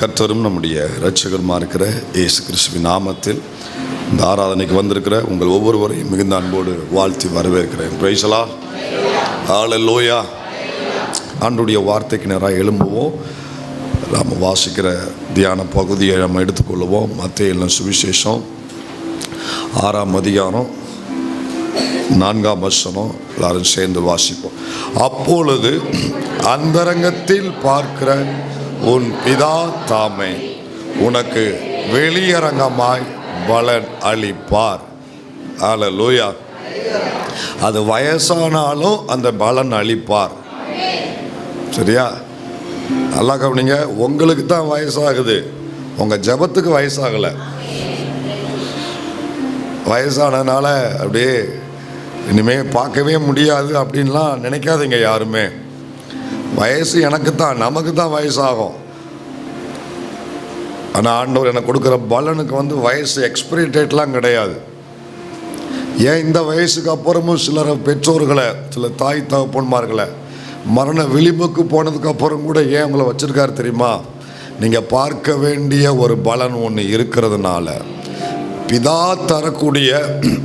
கர்த்தரும் நம்முடைய இரட்சகருமா இருக்கிற இயேசு கிறிஸ்துவின் நாமத்தில் இந்த ஆராதனைக்கு வந்திருக்கிற உங்கள் ஒவ்வொருவரையும் மிகுந்த அன்போடு வாழ்த்தி வரவேற்கிறேன். Praise the lord. ஹல்லேலூயா. ஆண்டவருடைய வார்த்தைக்கு நேராக எழும்புவோம். நாம் வாசிக்கிற தியான பகுதியை நம்ம எடுத்துக்கொள்வோம். மத்தேயு எழுதின சுவிசேஷம் 6ஆம் அதிகாரம் 4ஆம் வசனம் எல்லாரும் சேர்ந்து வாசிப்போம். அப்பொழுது அந்தரங்கத்தில் பார்க்கிற உன் பிதா தாமே உனக்கு வெளியரங்கமாய் பலன் அளிப்பார். ஹல்லேலூயா. அது வயசானாலும் அந்த பலன் அளிப்பார். சரியா? நல்லா கவனிங்க. உங்களுக்கு தான் வயசாகுது, உங்கள் ஜெபத்துக்கு வயசாகலை. வயசானதுனால அப்படியே இனிமேல் பார்க்கவே முடியாது அப்படின்லாம் நினைக்காதீங்க யாருமே. வயசு எனக்கு தான், நமக்கு தான் வயசாகும். ஆனால் ஆண்டவர் எனக்கு கொடுக்குற பலனுக்கு வயசு எக்ஸ்பிரி டேட்லாம் கிடையாது. ஏன் இந்த வயசுக்கு அப்புறமும் சிலர் பெற்றோர்களை, சில தாய் தகப்பன்மார்களை மரண விளிம்புக்கு போனதுக்கு அப்புறம் கூட ஏன் உங்களை வச்சுருக்காரு தெரியுமா? நீங்கள் பார்க்க வேண்டிய ஒரு பலன் ஒன்று இருக்கிறதுனால, பிதா தரக்கூடிய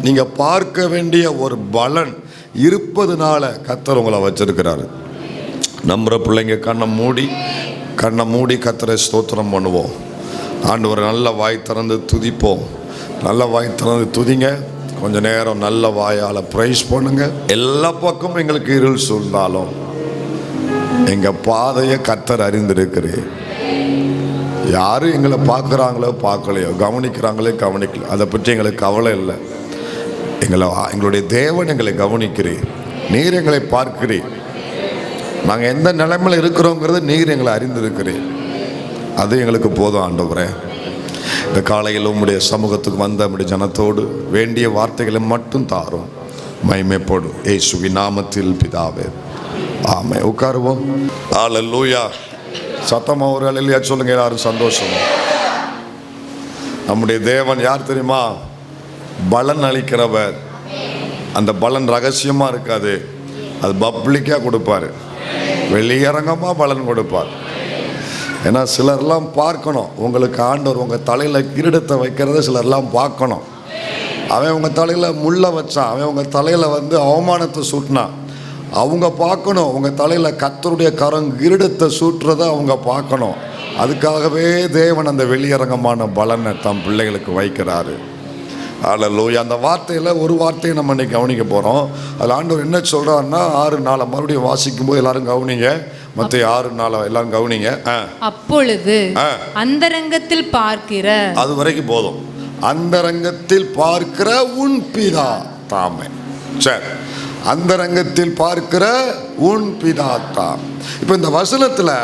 நீங்கள் பார்க்க வேண்டிய ஒரு பலன் இருப்பதுனால கர்த்தர் உங்களை வச்சிருக்கிறாரு. நம்புகிற பிள்ளைங்க கண்ணை மூடி கர்த்தரை ஸ்தோத்திரம் பண்ணுவோம். ஆண்டவர் நல்ல வாய் திறந்து துதிப்போம். நல்ல வாய் திறந்து துதிங்க. கொஞ்ச நேரம் நல்ல வாயால் ப்ரைஸ் பண்ணுங்க. எல்லா பக்கமும் எங்களுக்கு இருள் சூழ்ந்தாலும் எங்கள் பாதையை கர்த்தர் அறிந்திருக்கிறேன். யாரும் எங்களை பார்க்குறாங்களோ பார்க்கலையோ, கவனிக்கிறாங்களோ கவனிக்கல, அதை பற்றி எங்களுக்கு கவலை இல்லை. எங்களுடைய தேவன் எங்களை கவனிக்கிறீர். நீர் எங்களை பார்க்கிறீர். நாங்கள் எந்த நிலைமையில் இருக்கிறோங்கிறது நீர் எங்களை அறிந்திருக்கிறீர். அது எங்களுக்கு போதும் ஆண்டவரே. இந்த காலையில் உம்முடைய சமூகத்துக்கு வந்த நம்முடைய ஜனத்தோடு வேண்டிய வார்த்தைகளை மட்டும் தாரும். மகிமைப்படும் இயேசுவின் நாமத்தில் பிதாவே, ஆமென். உட்காருவோம். ஹல்லேலூயா. சத்தமா ஒரு ஹல்லேலூயா சொல்லுங்க எல்லாரும். சந்தோஷம். நம்முடைய தேவன் யார் தெரியுமா? பலன் அளிக்கிறவர். அந்த பலன் ரகசியமாக இருக்காது, அது பப்ளிக்காக கொடுப்பார். வெளியரங்கமாக பலன் கொடுப்பார். ஏன்னா சிலர்லாம் பார்க்கணும். உங்களுக்கு ஆண்டவர் உங்கள் தலையில் கிரீடத்தை வைக்கிறத சிலர்லாம் பார்க்கணும். அவன் உங்கள் தலையில் முள்ளை வச்சான், அவன் உங்கள் தலையில் அவமானத்தை சூட்டினான். அவங்க பார்க்கணும். உங்கள் தலையில் கர்த்தருடைய கிரீடத்தை சூட்டுறதை அவங்க பார்க்கணும். அதுக்காகவே தேவன் அந்த வெளியரங்கமான பலனை தம் பிள்ளைகளுக்கு வைக்கிறாரு. ஹல்லேலூயா. அந்த வார்த்தையில் ஒரு வார்த்தையை நம்ம இன்னைக்கு கவனிக்க போகிறோம். அதில் ஆண்டவர் என்ன சொல்கிறாருன்னா 6:4 மறுபடியும் வாசிக்கும்போது எல்லாரும் கவனிங்க. மத்தேயு 6:4 எல்லாரும் கவனிங்க. அப்பொழுது அந்தரங்கத்தில் பார்க்கிற, அது வரைக்கும் போதும். அந்தரங்கத்தில் பார்க்கிற உன் பிதா தாமே. சரி, அந்தரங்கத்தில் பார்க்கிற உன் பிதா தாம். இப்போ இந்த வசனத்தில்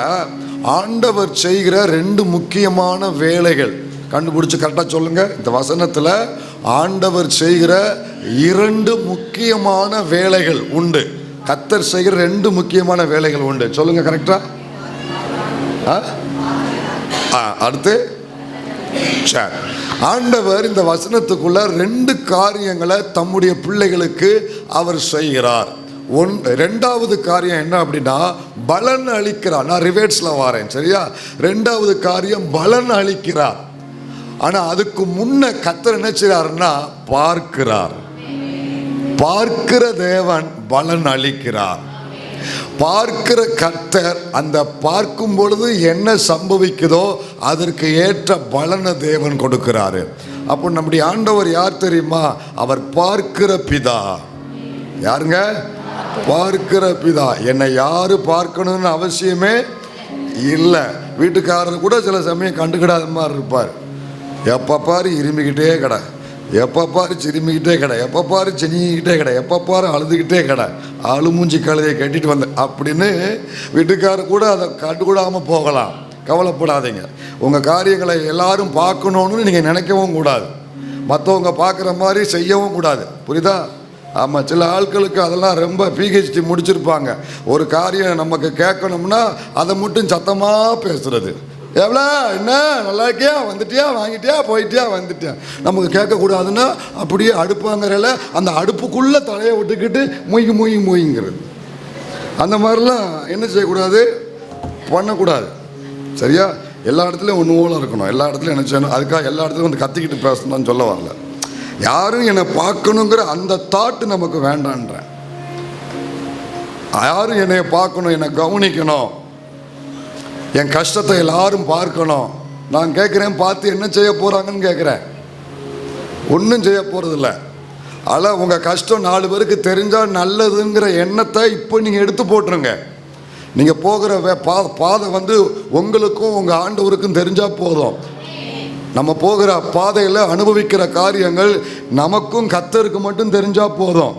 ஆண்டவர் செய்கிற 2 முக்கியமான வேலைகள் கண்டுபிடிச்சு கரெக்டாக சொல்லுங்க. இந்த வசனத்தில் ஆண்டவர் செய்கிற 2 முக்கியமான வேலைகள் உண்டு. கர்த்தர் செய்கிற 2 முக்கியமான வேலைகள் உண்டு. சொல்லுங்க கரெக்டா? அடுத்து ஆண்டவர் இந்த வசனத்துக்குள்ள 2 காரியங்களை தம்முடைய பிள்ளைகளுக்கு அவர் செய்கிறார். 2வது காரியம் என்ன அப்படின்னா பலன் அளிக்கிறார். நான் ரிவேர்ஸ்ல வாரேன், சரியா? 2வது காரியம் பலன் அளிக்கிறார். ஆனா அதுக்கு முன்ன கர்த்தர் என்ன செய்றாருன்னா பார்க்கிறார். பார்க்கிற தேவன் பலன் அளிக்கிறார். பார்க்கிற கர்த்தர் அந்த பார்க்கும் பொழுது என்ன சம்பவிக்குதோ அதற்கு ஏற்ற பலனை தேவன் கொடுக்கிறாரு. அப்போ நம்முடைய ஆண்டவர் யார் தெரியுமா? அவர் பார்க்கிற பிதா. யாருங்க? பார்க்கிற பிதா. என்னை யாரு பார்க்கணும்னு அவசியமே இல்லை. வீட்டுக்காரர் கூட சில சமயம் கண்டுக்கிடாத மாதிரி இருப்பார். எப்போ பாரு இருமிக்கிட்டே கடை, எப்போ பாரு சிரிமிக்கிட்டே கடை, எப்போ பாரு செஞ்சிக்கிட்டே கடை, எப்போ பாரு அழுதுகிட்டே கடை, மூஞ்சி கழுதையை கட்டிட்டு வந்த அப்படின்னு வீட்டுக்காரர் கூட அதை கண்டுக்கூடாமல் போகலாம். கவலைப்படாதீங்க. உங்கள் காரியங்களை எல்லாரும் பார்க்கணுன்னு நீங்கள் நினைக்கவும் கூடாது. மற்றவங்க பார்க்குற மாதிரி செய்யவும் கூடாது. புரியுதா? ஆமாம், சில ஆட்களுக்கு அதெல்லாம் ரொம்ப PhD முடிச்சிருப்பாங்க. ஒரு காரியம் நமக்கு கேட்கணும்னா அதை மட்டும் சத்தமாக பேசுறது. எவ்வளோ என்ன நல்லா இருக்கியா, வந்துட்டியா, வாங்கிட்டியா, போயிட்டியா, வந்துட்டியா. நமக்கு கேட்கக்கூடாதுன்னா அப்படியே அடுப்பாங்கிறல அந்த அடுப்புக்குள்ளே தலையை விட்டுக்கிட்டு மூய்ங்கிறது. அந்த மாதிரிலாம் என்ன செய்யக்கூடாது, பண்ணக்கூடாது. சரியா? எல்லா இடத்துலையும் ஒன்று போல இருக்கணும், எல்லா இடத்துலையும் என்ன செய்யணும். அதுக்காக எல்லா இடத்துலையும் வந்து கத்திக்கிட்டு பேசணும்னு சொல்ல வரல. யாரும் என்னை பார்க்கணுங்கிற அந்த தாட்டு நமக்கு வேண்டான்றேன். யாரும் என்னை பார்க்கணும், என்னை கவனிக்கணும், என் கஷ்டத்தை எல்லாரும் பார்க்கணும். நான் கேட்குறேன், பார்த்து என்ன செய்ய போகிறாங்கன்னு கேட்குறேன். ஒன்றும் செய்ய போகிறதில்ல. அதில் உங்கள் கஷ்டம் 4 பேருக்கு தெரிஞ்சால் நல்லதுங்கிற எண்ணத்தை இப்போ நீங்கள் எடுத்து போட்டுருங்க. நீங்கள் போகிற பாதை வந்து உங்களுக்கும் உங்கள் ஆண்டவருக்கும் தெரிஞ்சால் போதும். நம்ம போகிற பாதையில் அனுபவிக்கிற காரியங்கள் நமக்கும் கர்த்தருக்கு மட்டும் தெரிஞ்சால் போதும்.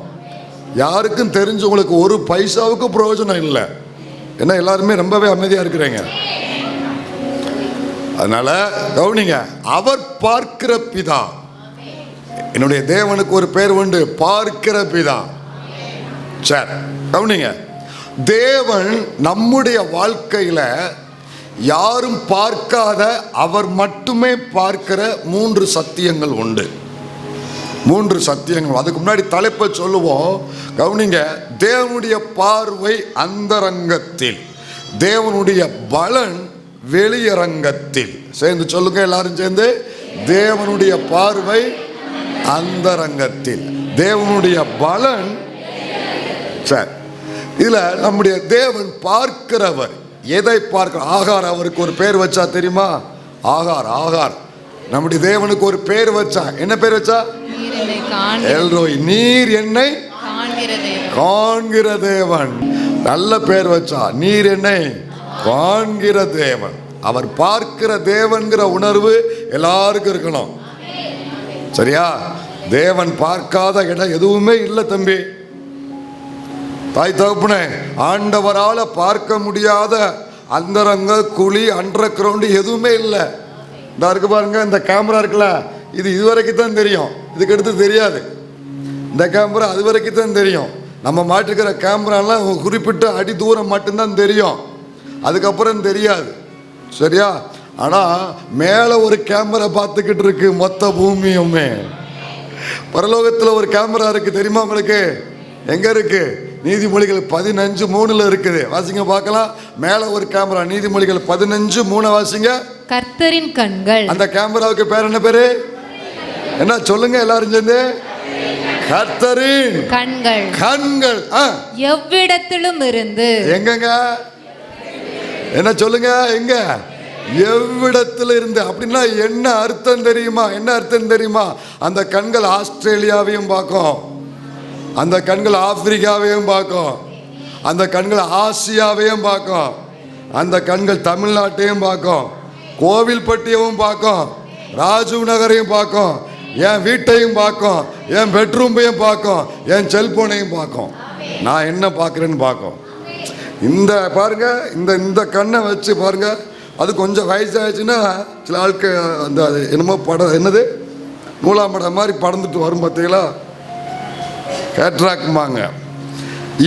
யாருக்கும் தெரிஞ்சு உங்களுக்கு ஒரு பைசாவுக்கு பிரயோஜனம் இல்லை. ஏன்னா எல்லாருமே ரொம்பவே அமைதியாக இருக்கிறீங்க. அதனால கவனிங்க, அவர் பார்க்கிற பிதா. என்னுடைய தேவனுக்கு ஒரு பேர் உண்டு, பார்க்கிற பிதா. சரி, கவனிங்க, தேவன் நம்முடைய வாழ்க்கையில யாரும் பார்க்காத அவர் மட்டுமே பார்க்கிற 3 சத்தியங்கள் உண்டு. 3 சத்தியங்கள். அதுக்கு முன்னாடி தலைப்பை சொல்லுவோம். கவனிங்க, தேவனுடைய பார்வை அந்தரங்கத்தில், தேவனுடைய பலன் வெளியரங்கத்தில். சேர்ந்து சொல்லுங்க எல்லாரும் சேர்ந்து. தேவனுடைய பார்வை அந்தரங்கத்தில், தேவனுடைய பலன். சரி, இதுல நம்முடைய தேவன் பார்க்கிறவர். எதை பார்க்கிற? ஆகார். அவருக்கு ஒரு பேர் வச்சா தெரியுமா? ஆகார். நம்முடைய தேவனுக்கு ஒரு பேர் வச்சா. என்ன பேர் வச்சா? எல்ரோய், நீர் என்னை காண்கிற தேவன். நல்ல பேர் வச்சா. நீர் என்னை காண்கிற தேவன். அவர் பார்க்கிற தேவன்கிற உணர்வு எல்லாருக்கும் இருக்கணும். சரியா? தேவன் பார்க்காத இடம் எதுவுமே இல்லை தம்பி. தாய் தகப்பனே, ஆண்டவரால் பார்க்க முடியாத அந்தரங்க குழி அண்டர் கிரவுண்டு எதுவுமே இல்லை. இந்த இருக்கு பாருங்க, இந்த கேமரா இருக்குல்ல, இது இதுவரைக்கும் தான் தெரியும், இதுக்கு அடுத்து தெரியாது. இந்த கேமரா அது வரைக்கும் தான் தெரியும். நம்ம மாட்டிருக்கிற கேமராலாம் குறிப்பிட்ட அடி தூரம் மட்டும்தான் தெரியும், அதுக்கப்புறம் தெரியாது. சரியா? ஆனால் மேலே ஒரு கேமரா பார்த்துக்கிட்டு இருக்கு மொத்த பூமியுமே. பரலோகத்தில் ஒரு கேமரா இருக்கு, தெரியுமா உங்களுக்கு? எங்க இருக்கு? நீதிமொழிகள் 15:3 இருக்குது. வாசிங்க பார்க்கலாம். மேலே ஒரு கேமரா, நீதிமொழிகள் 15:3 வாசிங்க. கர்த்தரின் கண்கள். அந்த கேமராவுக்கு பேர் என்ன பேரு? என்ன சொல்லுங்க எல்லாரும் சேர்ந்து? கர்த்தரின் கண்கள் எவ்விடத்திலும் இருந்து. எங்கங்க? என்ன சொல்லுங்க? எங்க? எவ்விடத்தில் இருந்து. அப்படின்னா என்ன அர்த்தம் தெரியுமா? என்ன அர்த்தம் தெரியுமா? அந்த கண்கள் ஆஸ்திரேலியாவையும் பார்க்கும், அந்த கண்கள் ஆப்பிரிக்காவையும் பார்க்கும், அந்த கண்கள் ஆசியாவையும் பார்க்கும், அந்த கண்கள் தமிழ்நாட்டையும் பார்க்கும், கோவில்பட்டியவும் பார்க்கும், ராஜீவ் நகரையும் பார்க்கும், என் வீட்டையும் பார்க்கும், என் பெட்ரூமையும் பார்க்கும், என் செல்போனையும் பார்க்கும். நான் என்ன பார்க்குறேன்னு பார்க்கும். இந்த பாருங்க, இந்த கண்ணை வச்சு பாருங்க. அது கொஞ்சம் வயசாகிடுச்சுன்னா சில ஆட்கள் அந்த என்னமோ படம், என்னது நூலாம்படம் மாதிரி படந்துட்டு வரும் பார்த்தீங்களா, கேட்ராக்மாங்க.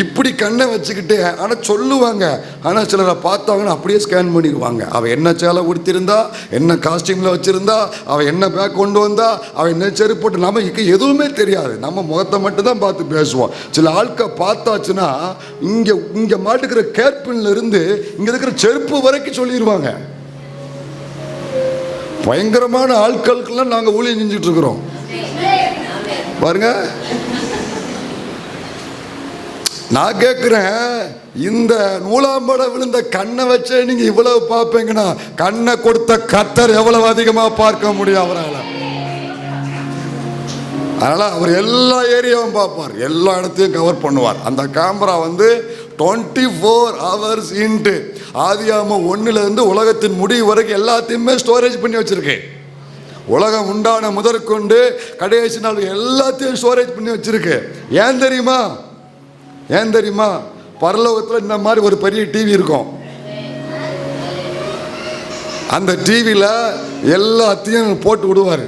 இப்படி கண்ணை வச்சுக்கிட்டு ஆனால் சொல்லுவாங்க. ஆனால் சிலரை பார்த்தாங்கன்னா அப்படியே ஸ்கேன் பண்ணிடுவாங்க. அவள் என்ன சேலை உடுத்திருந்தா, என்ன காஸ்டியூமில் வச்சுருந்தா, அவள் என்ன பேக் கொண்டு வந்தா, அவள் என்ன செருப்பு போட்டு, நமக்கு எதுவுமே தெரியாது. நம்ம முகத்தை மட்டும்தான் பார்த்து பேசுவோம். சில ஆட்கள் பார்த்தாச்சுன்னா இங்கே மாட்டுக்கிற கேர்பின்ல இருந்து இங்கே இருக்கிற செருப்பு வரைக்கும் சொல்லிடுவாங்க. பயங்கரமான ஆட்களுக்கெல்லாம் நாங்கள் ஊழியம் செஞ்சுட்டு இருக்கிறோம் பாருங்க. நான் கேட்குறேன், இந்த நூலாம்படம் விழுந்த கண்ணை வச்சே நீங்கள் இவ்வளவு பார்ப்பீங்கன்னா கண்ணை கொடுத்த கர்த்தர் எவ்வளவு அதிகமாக பார்க்க முடியும் அவரால். அதனால் அவர் எல்லா ஏரியாவும் பார்ப்பார், எல்லா இடத்தையும் கவர் பண்ணுவார். அந்த கேமரா 24 hours இன்ட்டு ஆதியாகமம் 1 உலகத்தின் முடிவு வரைக்கும் எல்லாத்தையுமே ஸ்டோரேஜ் பண்ணி வச்சுருக்கேன். உலகம் உண்டான முதற்கொண்டு கடைசி நாள் எல்லாத்தையும் ஸ்டோரேஜ் பண்ணி வச்சுருக்கு. ஏன் தெரியுமா? பரலோகத்தில் இந்த மாதிரி ஒரு பெரிய டிவி இருக்கும். அந்த டிவியில் எல்லாத்தையும் போட்டு விடுவார்.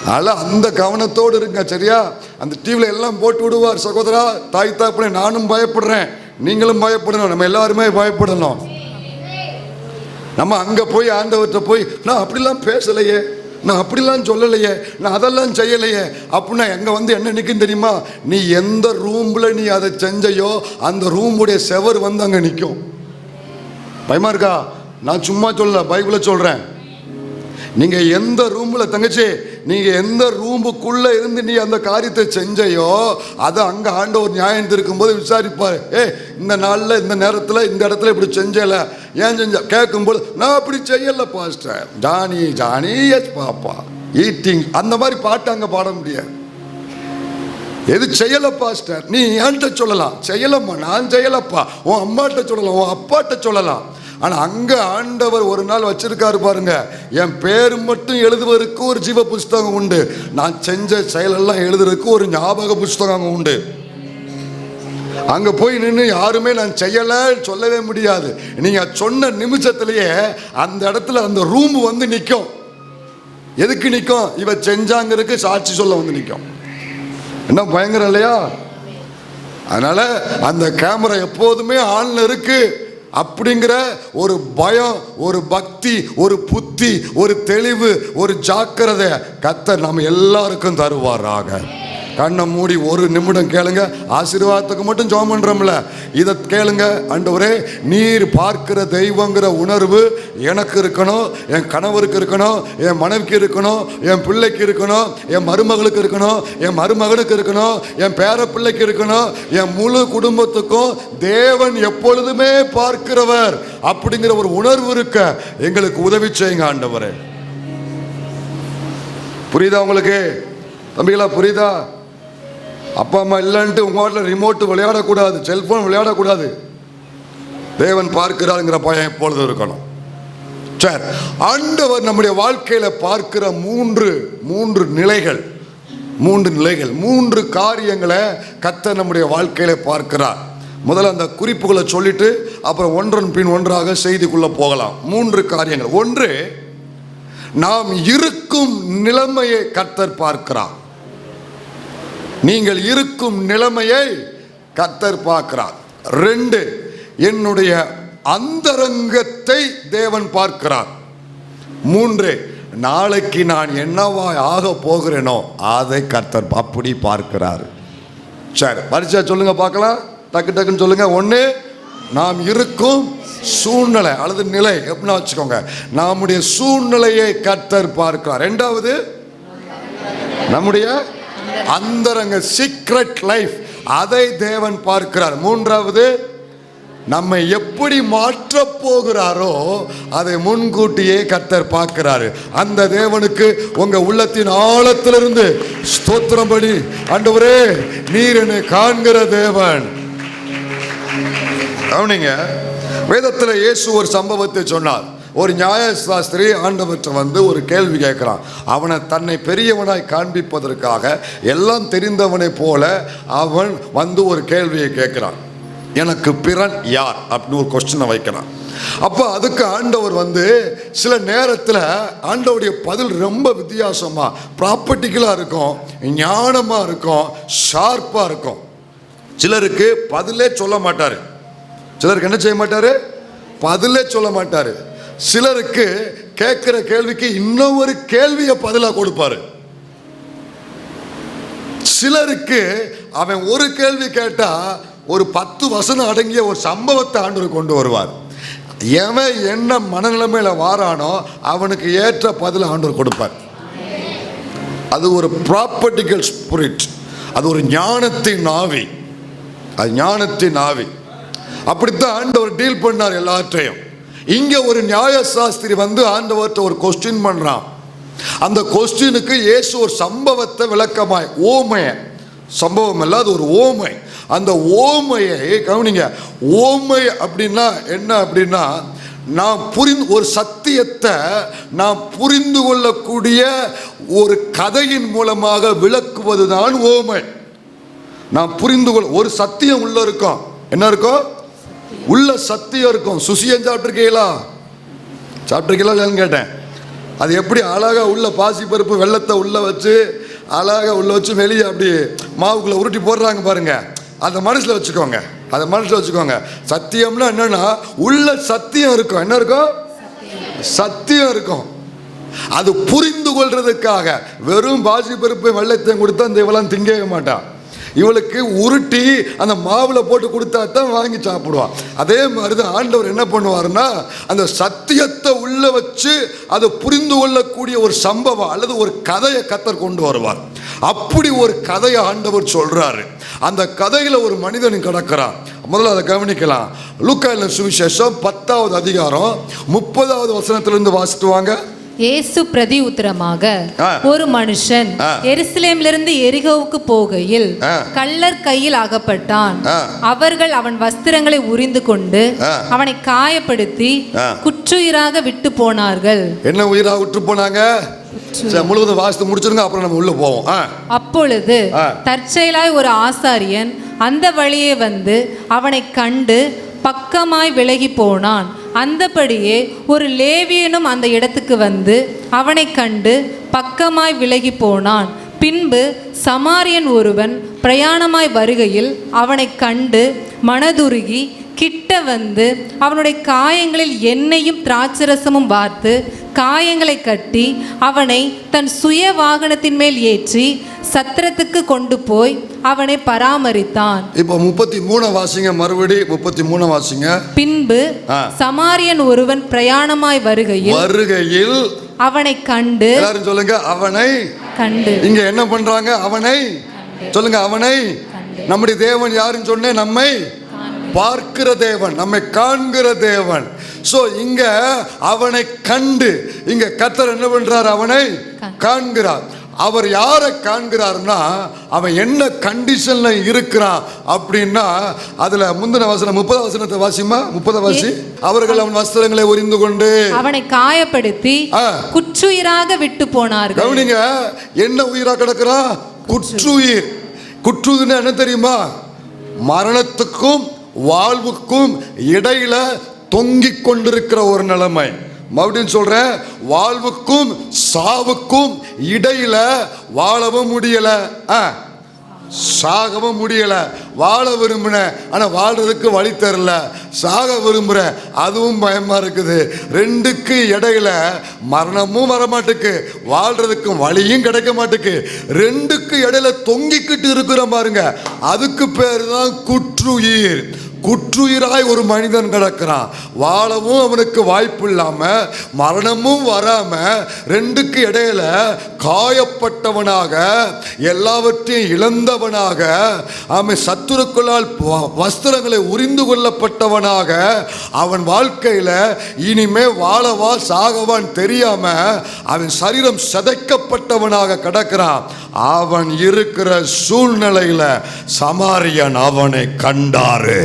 அதனால் அந்த கவனத்தோடு இருங்க. சரியா? அந்த டிவியில் எல்லாம் போட்டு விடுவார். சகோதரா, தாய் தாப்பனே, நானும் பயப்படுறேன், நீங்களும் பயப்படணும், நம்ம எல்லாருமே பயப்படணும். நம்ம அங்கே போய் ஆண்டவர்கிட்ட போய் நான் அப்படிலாம் பேசலையே, நான் அப்படிலாம் சொல்லலையே, நான் அதெல்லாம் செய்யலையே அப்படின்னா எங்கே என்ன நிற்கும் தெரியுமா? நீ எந்த ரூமில் நீ அதை செஞ்சையோ அந்த ரூமுடைய செவர் அங்கே நிற்கும். பயமா இருக்கா? நான் சும்மா சொல்லல, பைபிளை சொல்றேன். நீங்க எந்த ரூம்ல தங்கச்சி, நீங்க எந்த ரூமுக்குள்ள இருந்து நீ அந்த காரியத்தை செஞ்சையோ அதை அங்க ஆண்டவர் நியாயம் இருக்கும்போது விசாரிப்பாரு. இந்த நாள்ல இந்த நேரத்துல இந்த இடத்துல இப்படி செஞ்சல, ஏன் செஞ்ச கேட்கும்போது நான் அப்படி செய்யல pastor, Johny Johny yes papa eating, அந்த மாதிரி பாட்டு அங்க பாட முடியாது. எது செய்யல பாஸ்டர் நீ என்கிட்ட சொல்லலாம், செய்யலம்மா நான் செய்யலப்பா, உன் அம்மாட்ட சொல்லலாம், உன் அப்பாட்ட சொல்லலாம். ஆனா அங்க ஆண்டவர் ஒரு நாள் வச்சிருக்காரு பாருங்க, என் பேர் மட்டும் எழுதுவதற்கு ஒரு ஜீவ புஸ்தகம் உண்டு, நான் செஞ்ச செயலெல்லாம் எழுதுறதுக்கு ஒரு ஞாபக புஸ்தகம் உண்டு. அங்க போய் நின்று யாருமே நான் செய்யல சொல்லவே முடியாது. நீங்க சொன்ன நிமிஷத்திலேயே அந்த இடத்துல அந்த ரூம் வந்து நிற்கும். எதுக்கு நிற்கும்? இவ செஞ்சாங்கிறதுக்கு சாட்சி சொல்ல வந்து நிற்கும். என்ன பயங்கரம் இல்லையா? அதனால அந்த கேமரா எப்போதுமே ஆன்ல இருக்கு அப்படிங்கிற ஒரு பயம், ஒரு பக்தி, ஒரு புத்தி, ஒரு தெளிவு, ஒரு ஜாக்கிரதை கர்த்தர் நம்ம எல்லாருக்கும் தருவாராக. கண்ணை மூடி ஒரு நிமிடம் கேளுங்க. ஆசீர்வாதத்துக்கு மட்டும் ஜெபம் பண்றோம்ல, இதை கேளுங்க. ஆண்டவரே, நீர் பார்க்கிற தெய்வங்கிற உணர்வு எனக்கு இருக்கணும், என் கணவருக்கு இருக்கணும், என் மனைவிக்கு இருக்கணும், என் பிள்ளைக்கு இருக்கணும், என் மருமகளுக்கு இருக்கணும், என் மருமகனுக்கு இருக்கணும், என் பேர பிள்ளைக்கு இருக்கணும், என் முழு குடும்பத்துக்கும் தேவன் எப்பொழுதுமே பார்க்கிறவர் அப்படிங்கிற ஒரு உணர்வு இருக்க எங்களுக்கு உதவி செய்யுங்க ஆண்டவரே. புரியுதா உங்களுக்கு தம்பிகளா? புரியுதா? அப்பா அம்மா இல்லைன்ட்டு உங்க வீட்டில் ரிமோட் விளையாடக்கூடாது, செல்போன் விளையாடக்கூடாது. தேவன் பார்க்கிறாருங்கிற பயம் எப்பொழுது இருக்கணும். சரி, ஆண்டவர் நம்முடைய வாழ்க்கையில பார்க்கிற மூன்று நிலைகள், மூன்று காரியங்களை கர்த்தர் நம்முடைய வாழ்க்கையில பார்க்கிறார். முதல்ல அந்த குறிப்புகளை சொல்லிட்டு அப்புறம் ஒன்றன் பின் ஒன்றாக செய்திக்குள்ள போகலாம். 3 காரியங்கள். ஒன்று, நாம் இருக்கும் நிலைமையை கர்த்தர் பார்க்கிறார். நீங்கள் இருக்கும் நிலைமையை கர்த்தர் பார்க்கிறார். 2, என்னுடைய அந்தரங்கத்தை தேவன் பார்க்கிறார். 3, நாளைக்கு நான் என்னவா ஆக போகிறேனோ அதை கர்த்தர் அப்படி பார்க்கிறார். சரி, பரிச்சா சொல்லுங்க பார்க்கலாம், டக்கு டக்குன்னு சொல்லுங்க. 1, நாம் இருக்கும் சூழ்நிலை அல்லது நிலை எப்படின்னா வச்சுக்கோங்க, நம்முடைய சூழ்நிலையை கர்த்தர் பார்க்கிறார். 2வது, நம்முடைய அந்தரங்க சீக்ரெட் லைஃப் அதை தேவன் பார்க்கிறார். 3வது, நம்மை எப்படி மாற்ற போகிறாரோ அதை முன்கூட்டியே கர்த்தர் பார்க்கிறாரு. அந்த தேவனுக்கு உங்க உள்ளத்தின் ஆழத்திலிருந்து ஸ்தோத்திரம் படி. ஆண்டவரே, நீர் என்னை காண்கிற தேவன். கவனிங்க, வேதத்தில் இயேசு ஒரு சம்பவத்தை சொன்னார். ஒரு நியாயசாஸ்திரி ஆண்டவற்றை வந்து ஒரு கேள்வி கேட்கிறான். அவனை தன்னை பெரியவனாய் காண்பிப்பதற்காக, எல்லாம் தெரிந்தவனை போல அவன் வந்து ஒரு கேள்வியை கேட்கிறான். எனக்கு பிறன் யார் அப்படின்னு ஒரு கொஸ்டினை வைக்கிறான். அப்போ அதுக்கு ஆண்டவர் வந்து சில நேரத்தில் ஆண்டவருடைய பதில் ரொம்ப வித்தியாசமா ப்ராப்பர்ட்டிக்கலாக இருக்கும், ஞானமாக இருக்கும், ஷார்ப்பாக இருக்கும். சிலருக்கு பதிலே சொல்ல மாட்டார், சிலருக்கு என்ன செய்ய மாட்டார், பதிலே சொல்ல மாட்டார். சிலருக்கு கேட்கிற கேள்விக்கு இன்னொரு கேள்வியை பதிலாக கொடுப்பாரு. சிலருக்கு அவன் ஒரு கேள்வி கேட்டா ஒரு 10 வசனம் அடங்கிய ஒரு சம்பவத்தை ஆண்டவர் கொண்டு வருவார். எவன் என்ன மனநிலைமையில வாரானோ அவனுக்கு ஏற்ற பதில் ஆண்டவர் கொடுப்பார். அது ஒரு ப்ராப்பர்ட்டிக்கல் ஸ்பிரிட், அது ஒரு ஞானத்தின் ஆவி, அது ஞானத்தின் ஆவி. அப்படித்தான் ஆண்டவர் டீல் பண்ணார் எல்லாற்றையும். இங்க ஒரு நியாயசாஸ்திரி வந்து ஆண்டவர்கிட்ட ஒரு கொஸ்டின் பண்றான். அந்த கொஸ்டினுக்கு இயேசு ஒரு சம்பவத்தை விளக்கமாய், ஓமைய சம்பவம் அல்ல, அது ஒரு ஓமை. அந்த ஓமையை கவனிங்க. ஓமை அப்படின்னா என்ன அப்படின்னா, நாம் ஒரு சத்தியத்தை நாம் புரிந்து கொள்ளக்கூடிய ஒரு கதையின் மூலமாக விளக்குவதுதான் ஓமை. நாம் புரிந்து கொள்ள ஒரு சத்தியம் உள்ள இருக்கும். என்ன இருக்கும்? உள்ள சத்தியம் இருக்கும். சுசியம் சாப்பிட்ருக்கீங்களா? சாப்பிட்ருக்கீங்களா கேட்டேன். அது எப்படி அழகா உள்ள பாசி பருப்பு வெள்ளத்தை உள்ள வச்சு அழகா உள்ள வச்சு வெளியே அப்படி மாவுக்குள்ள உருட்டி போடுறாங்க பாருங்க. அதை மனசுல வச்சுக்கோங்க, அதை மனசுல வச்சுக்கோங்க. சத்தியம்னா என்னன்னா உள்ள சத்தியம் இருக்கும். என்ன இருக்கும்? சத்தியம் இருக்கும். அது புரிந்து கொள்றதுக்காக வெறும் பாசி பருப்பு வெள்ளத்தையும் கொடுத்தா அந்த இவெல்லாம் திங்கவே மாட்டான். இவளுக்கு உருட்டி அந்த மாவுல போட்டு கொடுத்தா தான் வாங்கி சாப்பிடுவான். அதே மாதிரி தான் ஆண்டவர் என்ன பண்ணுவாருன்னா, அந்த சத்தியத்தை உள்ள வச்சு அதை புரிந்து கொள்ளக்கூடிய ஒரு சம்பவம் அல்லது ஒரு கதையை கர்த்தர் கொண்டு வருவார். அப்படி ஒரு கதையை ஆண்டவர் சொல்றாரு. அந்த கதையில ஒரு மனிதன் கிடக்கிறான். முதல்ல அதை கவனிக்கலாம். லூக்கா எழுதின சுவிசேஷம் 10வது அதிகாரம் 30வது வசனத்திலிருந்து வாசித்து வாங்க. இயேசு பிரதி உத்தரமாக, ஒரு மனுஷன் எருசலேமிலிருந்து எரிகோவுக்கு போகையில் கள்ளர் கையில் அகப்பட்டான். அவர்கள் அவன் வஸ்திரங்களை உரிந்து கொண்டு அவனை காயப்படுத்தி குற்றுயிராக விட்டு போனார்கள். என்ன உயிராக விட்டு போனாங்க? முழுவதும் வாசித்து முடிச்சிருங்க, அப்புறம் நம்ம உள்ள போவோம். அப்பொழுது தற்செயலாய் ஒரு ஆசாரியன் அந்த வழியே வந்து அவனை கண்டு பக்கமாய் விலகி போனான். அந்தபடியே ஒரு லேவியனும் அந்த இடத்துக்கு வந்து அவனை கண்டு பக்கமாய் விலகி போனான். பின்பு சமாரியன் ஒருவன் பிரயாணமாய் வருகையில் அவனை கண்டு மனதுருகி கிட்ட வந்து அவனுடைய காயங்களில் எண்ணெயும் திராட்சரசமும் வார்த்து காயங்களை கட்டி அவனை தன் சுய வாகனத்தின் மேல் ஏற்றி சத்திரத்துக்கு கொண்டு போய் அவனை பராமரித்தான். இப்போ 33 வாசிங்க, மறுபடி 33 வாசிங்க. பின்பு சமாரியன் ஒருவன் பிரயாணமாய் வருகையில் அவனை கண்டு, எல்லாரும் சொல்லுங்க, அவனை கண்டு. இங்க என்ன பண்றாங்க? அவனை சொல்லுங்க, அவனை. நம்முடைய தேவன் யாருன்னு சொன்னேன்? நம்மை பார்க்கிற தேவன், நம்மை காண்கிற தேவன். சோ இங்க அவனை கண்டு, இங்க கர்த்தர் என்ன பண்றார்? அவனை காண்கிறார். அவர் யாரை காண்கிறார்னா, அவன் என்ன கண்டிஷன்ல இருக்கிறான் அப்படின்னா, அதுல முந்தின வசனம் 30 வசனத்தை வாசிமா. 30 வாசி. அவர்கள் அவன் வஸ்திரங்களை உரிந்து கொண்டு அவனை காயப்படுத்தி குற்றுயிராக விட்டு போனார்கள். கவனிங்க, என்ன உயிரா கிடக்கிறான்? குற்றுயிர். குற்றுயிர்னா என்ன தெரியுமா? மரணத்துக்கும் வாழ்வுக்கும் இடையில தொங்கிக் கொண்டிருக்கிற ஒரு நிலைமை. மறுபடியும் சொல்றேன், வாழ்வுக்கும் சாவுக்கும் இடையில வாழவும் முடியல, சாகவும் முடியல. வாழ விரும்பின, ஆனா வாழ்றதுக்கு வழி தரல. சாக விரும்புற, அதுவும் பயமா இருக்குது. ரெண்டுக்கு இடையில மரணமும் வர மாட்டுக்கு, வாழ்றதுக்கும் வழியும் கிடைக்க மாட்டுக்கு. ரெண்டுக்கு இடையில தொங்கிக்கிட்டு இருக்கிற பாருங்க, அதுக்கு பேரு தான் குற்றுயிர். குற்றுயிராய் ஒரு மனிதன் கிடக்கிறான். வாழவும் அவனுக்கு வாய்ப்பு இல்லாம, மரணமும் வராம, ரெண்டுக்கு இடையில காயப்பட்டவனாக, எல்லாவற்றையும் இழந்தவனாக, அவன் சத்துருக்களால் வஸ்திரங்களை உரிந்து கொள்ளப்பட்டவனாக, அவன் வாழ்க்கையில இனிமே வாழவா சாகவான் தெரியாம அவன் சரீரம் சிதைக்கப்பட்டவனாக கிடக்கிறான். அவன் இருக்கிற சூழ்நிலையில சமாரியன் அவனை கண்டாரு.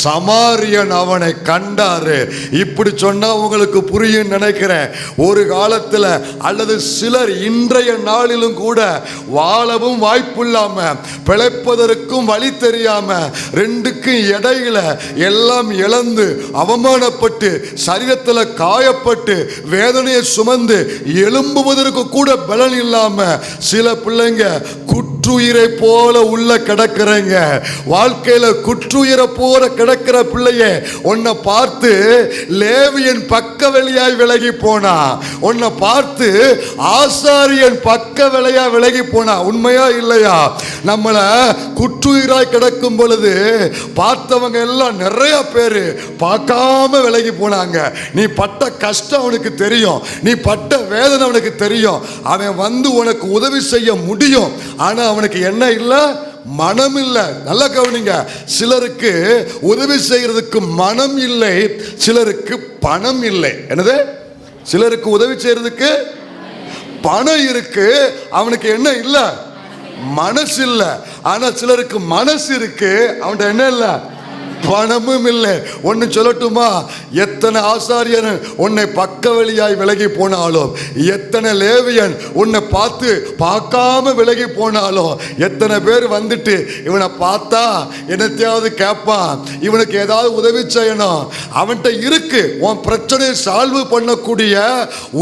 சமாரியன் அவனை கண்டாரு. இப்படி சொன்னா உங்களுக்கு புரியும் நினைக்கிறேன். ஒரு காலத்துல அல்லது சிலர் இன்றைய நாளிலும் கூட வாழவும் வாய்ப்பு இல்லாம, பிழைப்பதற்கும் வழி தெரியாம, ரெண்டுக்கும் இடையில எல்லாம் இழந்து அவமானப்பட்டு சரீரத்துல காயப்பட்டு வேதனையை சுமந்து எழும்புவதற்கு கூட பலன் இல்லாம சில பிள்ளைங்க குற்றுயிரை போல உள்ள கிடக்குறீங்க. வாழ்க்கையில குற்றுயிரை போல கிடக்கிற பிள்ளைய உன்னை பார்த்து லேவியன் பக்க வெளியாய் விலகி போனா, உன்னை பார்த்து ஆசாரியன் பக்க வெளியா விலகி போனா. உண்மையா இல்லையா? நம்மள குற்றுயிராய் கிடக்கும் பொழுது பார்த்தவங்க எல்லாம் நிறைய பேரு பார்க்காம விலகி போனாங்க. நீ பட்ட கஷ்டம் அவனுக்கு தெரியும், நீ பட்ட வேதனை அவனுக்கு தெரியும். அவன் வந்து உனக்கு உதவி செய்ய முடியும், ஆனா அவனுக்கு என்ன இல்லை? மனம் இல்லை. நல்லா கவனிங்க, சிலருக்கு உதவி செய்யறதுக்கு மனம் இல்லை, சிலருக்கு பணம் இல்லை. என்னது? சிலருக்கு உதவி செய்யறதுக்கு பணம் இருக்கு, அவனுக்கு என்ன இல்லை? மனசு இல்லை. ஆனா சிலருக்கு மனசு இருக்கு, அவன்கிட்ட என்ன இல்லை? பணமும் இல்லை. ஒன்னு சொல்லட்டுமா? எத்தனை ஆசாரியன் உன்னை பக்க வழியாய் விலகி போனாலும், எத்தனை லேவியன் உன்னை பார்த்து பார்க்காம விலகி போனாலும், எத்தனை பேர் வந்துட்டு இவனை பார்த்தா என்னத்தையாவது கேட்பான், இவனுக்கு ஏதாவது உதவி செய்யணும், அவன்கிட்ட இருக்கு. உன் பிரச்சனையை சால்வ் பண்ணக்கூடிய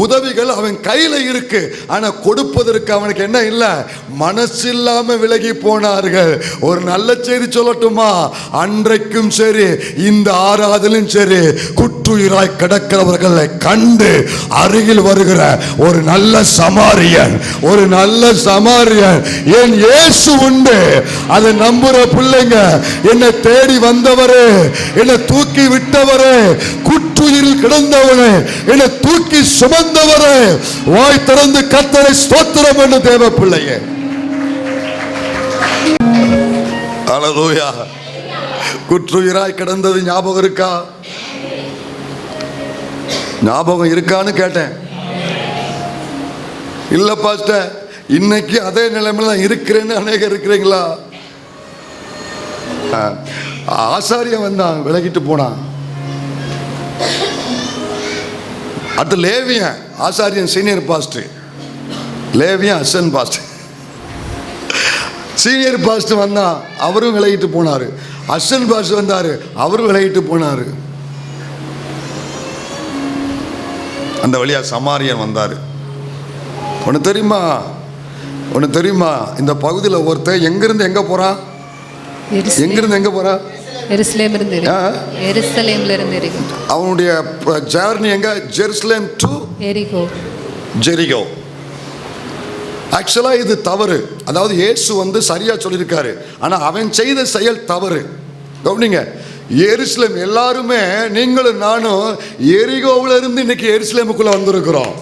உதவிகள் அவன் கையில இருக்கு, ஆனா கொடுப்பதற்கு அவனுக்கு என்ன இல்லை? மனசு இல்லாம விலகி போனார்கள். ஒரு நல்ல செய்தி சொல்லட்டுமா? அன்றைக்கும் சரி, இந்த ஆராதனையும் சரி, குற்றுயிராய் கிடக்கிறவர்களை கண்டு அருகில் வருகிற ஒரு நல்ல சமாரியன் ஒரு நல்ல சமாரியன் என் இயேசு உண்டு. அதை நம்புற பிள்ளைங்க, என்னை தேடி வந்தவரே, என்னை தூக்கி விட்டவரே, குற்றுயிரில் கிடந்தவனே, என்னை தூக்கி சுமந்தவரே, வாய் திறந்து கர்த்தரை ஸ்தோத்திரம் என்று தேவ பிள்ளைங்க. அல்லேலூயா. குற்றுயிராய் கிடந்தது ஞாபகம் இருக்கா? ஞாபகம் இருக்கான்னு கேட்டேன். இல்ல பாஸ்டர், இன்னைக்கு அதே நிலைமையில இருக்கிறேன்னு அநேகம் இருக்கிறீங்களா? ஆசாரியன் வந்தான், விலகிட்டு போனான். அடுத்து லேவியன், ஆசாரியன் சீனியர் பாஸ்டர், லேவியன் அசன் பாஸ்டர். சீனியர் பாஸ்டர் வந்தான், அவரும் விலகிட்டு போனாரு. அசன் பாஸ்டர் வந்தாரு, அவரும் விலகிட்டு போனாரு. அந்த வழியா சமாரியன் வந்தாரு. ஒன்று தெரியுமா, இந்த பகுதியில் ஒருத்தர் எங்கிருந்து எங்க போறான்? எங்கிருந்து எங்க போறான்? அவனுடைய ஜர்னி எங்க? Jerusalem to Jericho. ஆக்சுவலாக இது தவறு. அதாவது இயேசு வந்து சரியா சொல்லியிருக்காரு, ஆனால் அவன் செய்த செயல் தவறு. கவனிங்க, எருசலேம் எல்லாருமே, நீங்களும் நானும் எரிகோவில் இருந்து இன்னைக்கு எருசலேமுக்குள்ள வந்திருக்கிறோம்.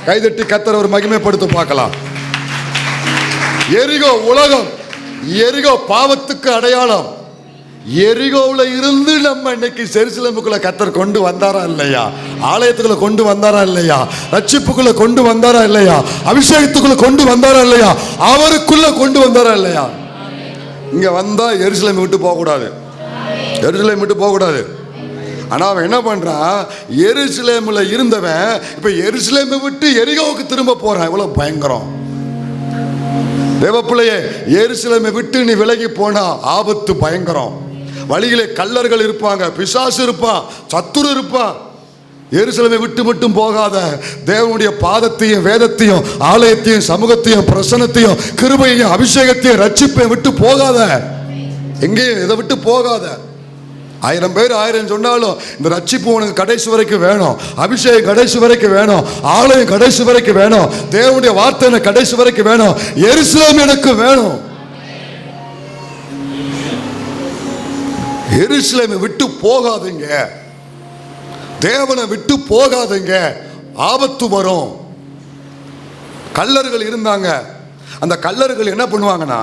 கைதட்டி கர்த்தரை ஒரு மகிமைப்படுத்த பார்க்கலாம். எரிகோ உலகம், எரிகோ பாவத்துக்கு அடையாளம். எரிகோவில் இருந்து நம்ம இன்னைக்கு எருசலேமுக்குள்ள கர்த்தர் கொண்டு வந்தாரா இல்லையா? ஆலயத்துக்குள்ள கொண்டு வந்தாரா இல்லையா? ரட்சிப்புக்குள்ள கொண்டு வந்தாரா இல்லையா? அபிஷேகத்துக்குள்ள கொண்டு வந்தாரா இல்லையா? அவருக்குள்ள கொண்டு வந்தாரா இல்லையா? இங்க வந்தா எருசலேம் விட்டு போகக்கூடாது, எருசலேம் விட்டு போகக்கூடாது. ஆனா அவன் என்ன பண்றான்? எருசலேம்ல இருந்தவன் இப்ப எருசலேமை விட்டு எரிகோவுக்கு திரும்ப போறான். இவ்வளவு பயங்கரம் தேவப்பிள்ளையே. எருசலேமை விட்டு நீ விலகி போனா ஆபத்து பயங்கரம். வழியிலே கள்ளர்கள் இருப்பாங்க, பிசாசு இருப்பான், சத்துரு இருப்பான். எருசலேமை விட்டு மட்டும் போகாத. தேவனுடைய பாதத்தையும் வேதத்தையும் ஆலயத்தையும் சமூகத்தையும் பிரசன்னத்தையும் கிருபையையும் அபிஷேகத்தையும் ரட்சிப்பையும் விட்டு போகாத. எங்கேயும் இதை விட்டு போகாத. 1000 பேர் 1000 சொன்னாலும் இந்த ரட்சிப்பு உனக்கு கடைசி வரைக்கும் வேணும். அபிஷேகம் கடைசி வரைக்கும் வேணும். ஆலயம் கடைசி வரைக்கும் வேணும். தேவனுடைய வார்த்தை எனக்கு கடைசி வரைக்கும் வேணும். எருசலேம் எனக்கு வேணும். எருசலேமை விட்டு போகாதீங்க, தேவனை விட்டு போகாதீங்க, ஆபத்து வரும். கள்ளர்கள் இருந்தாங்க. அந்த கள்ளர்கள் என்ன பண்ணுவாங்கன்னா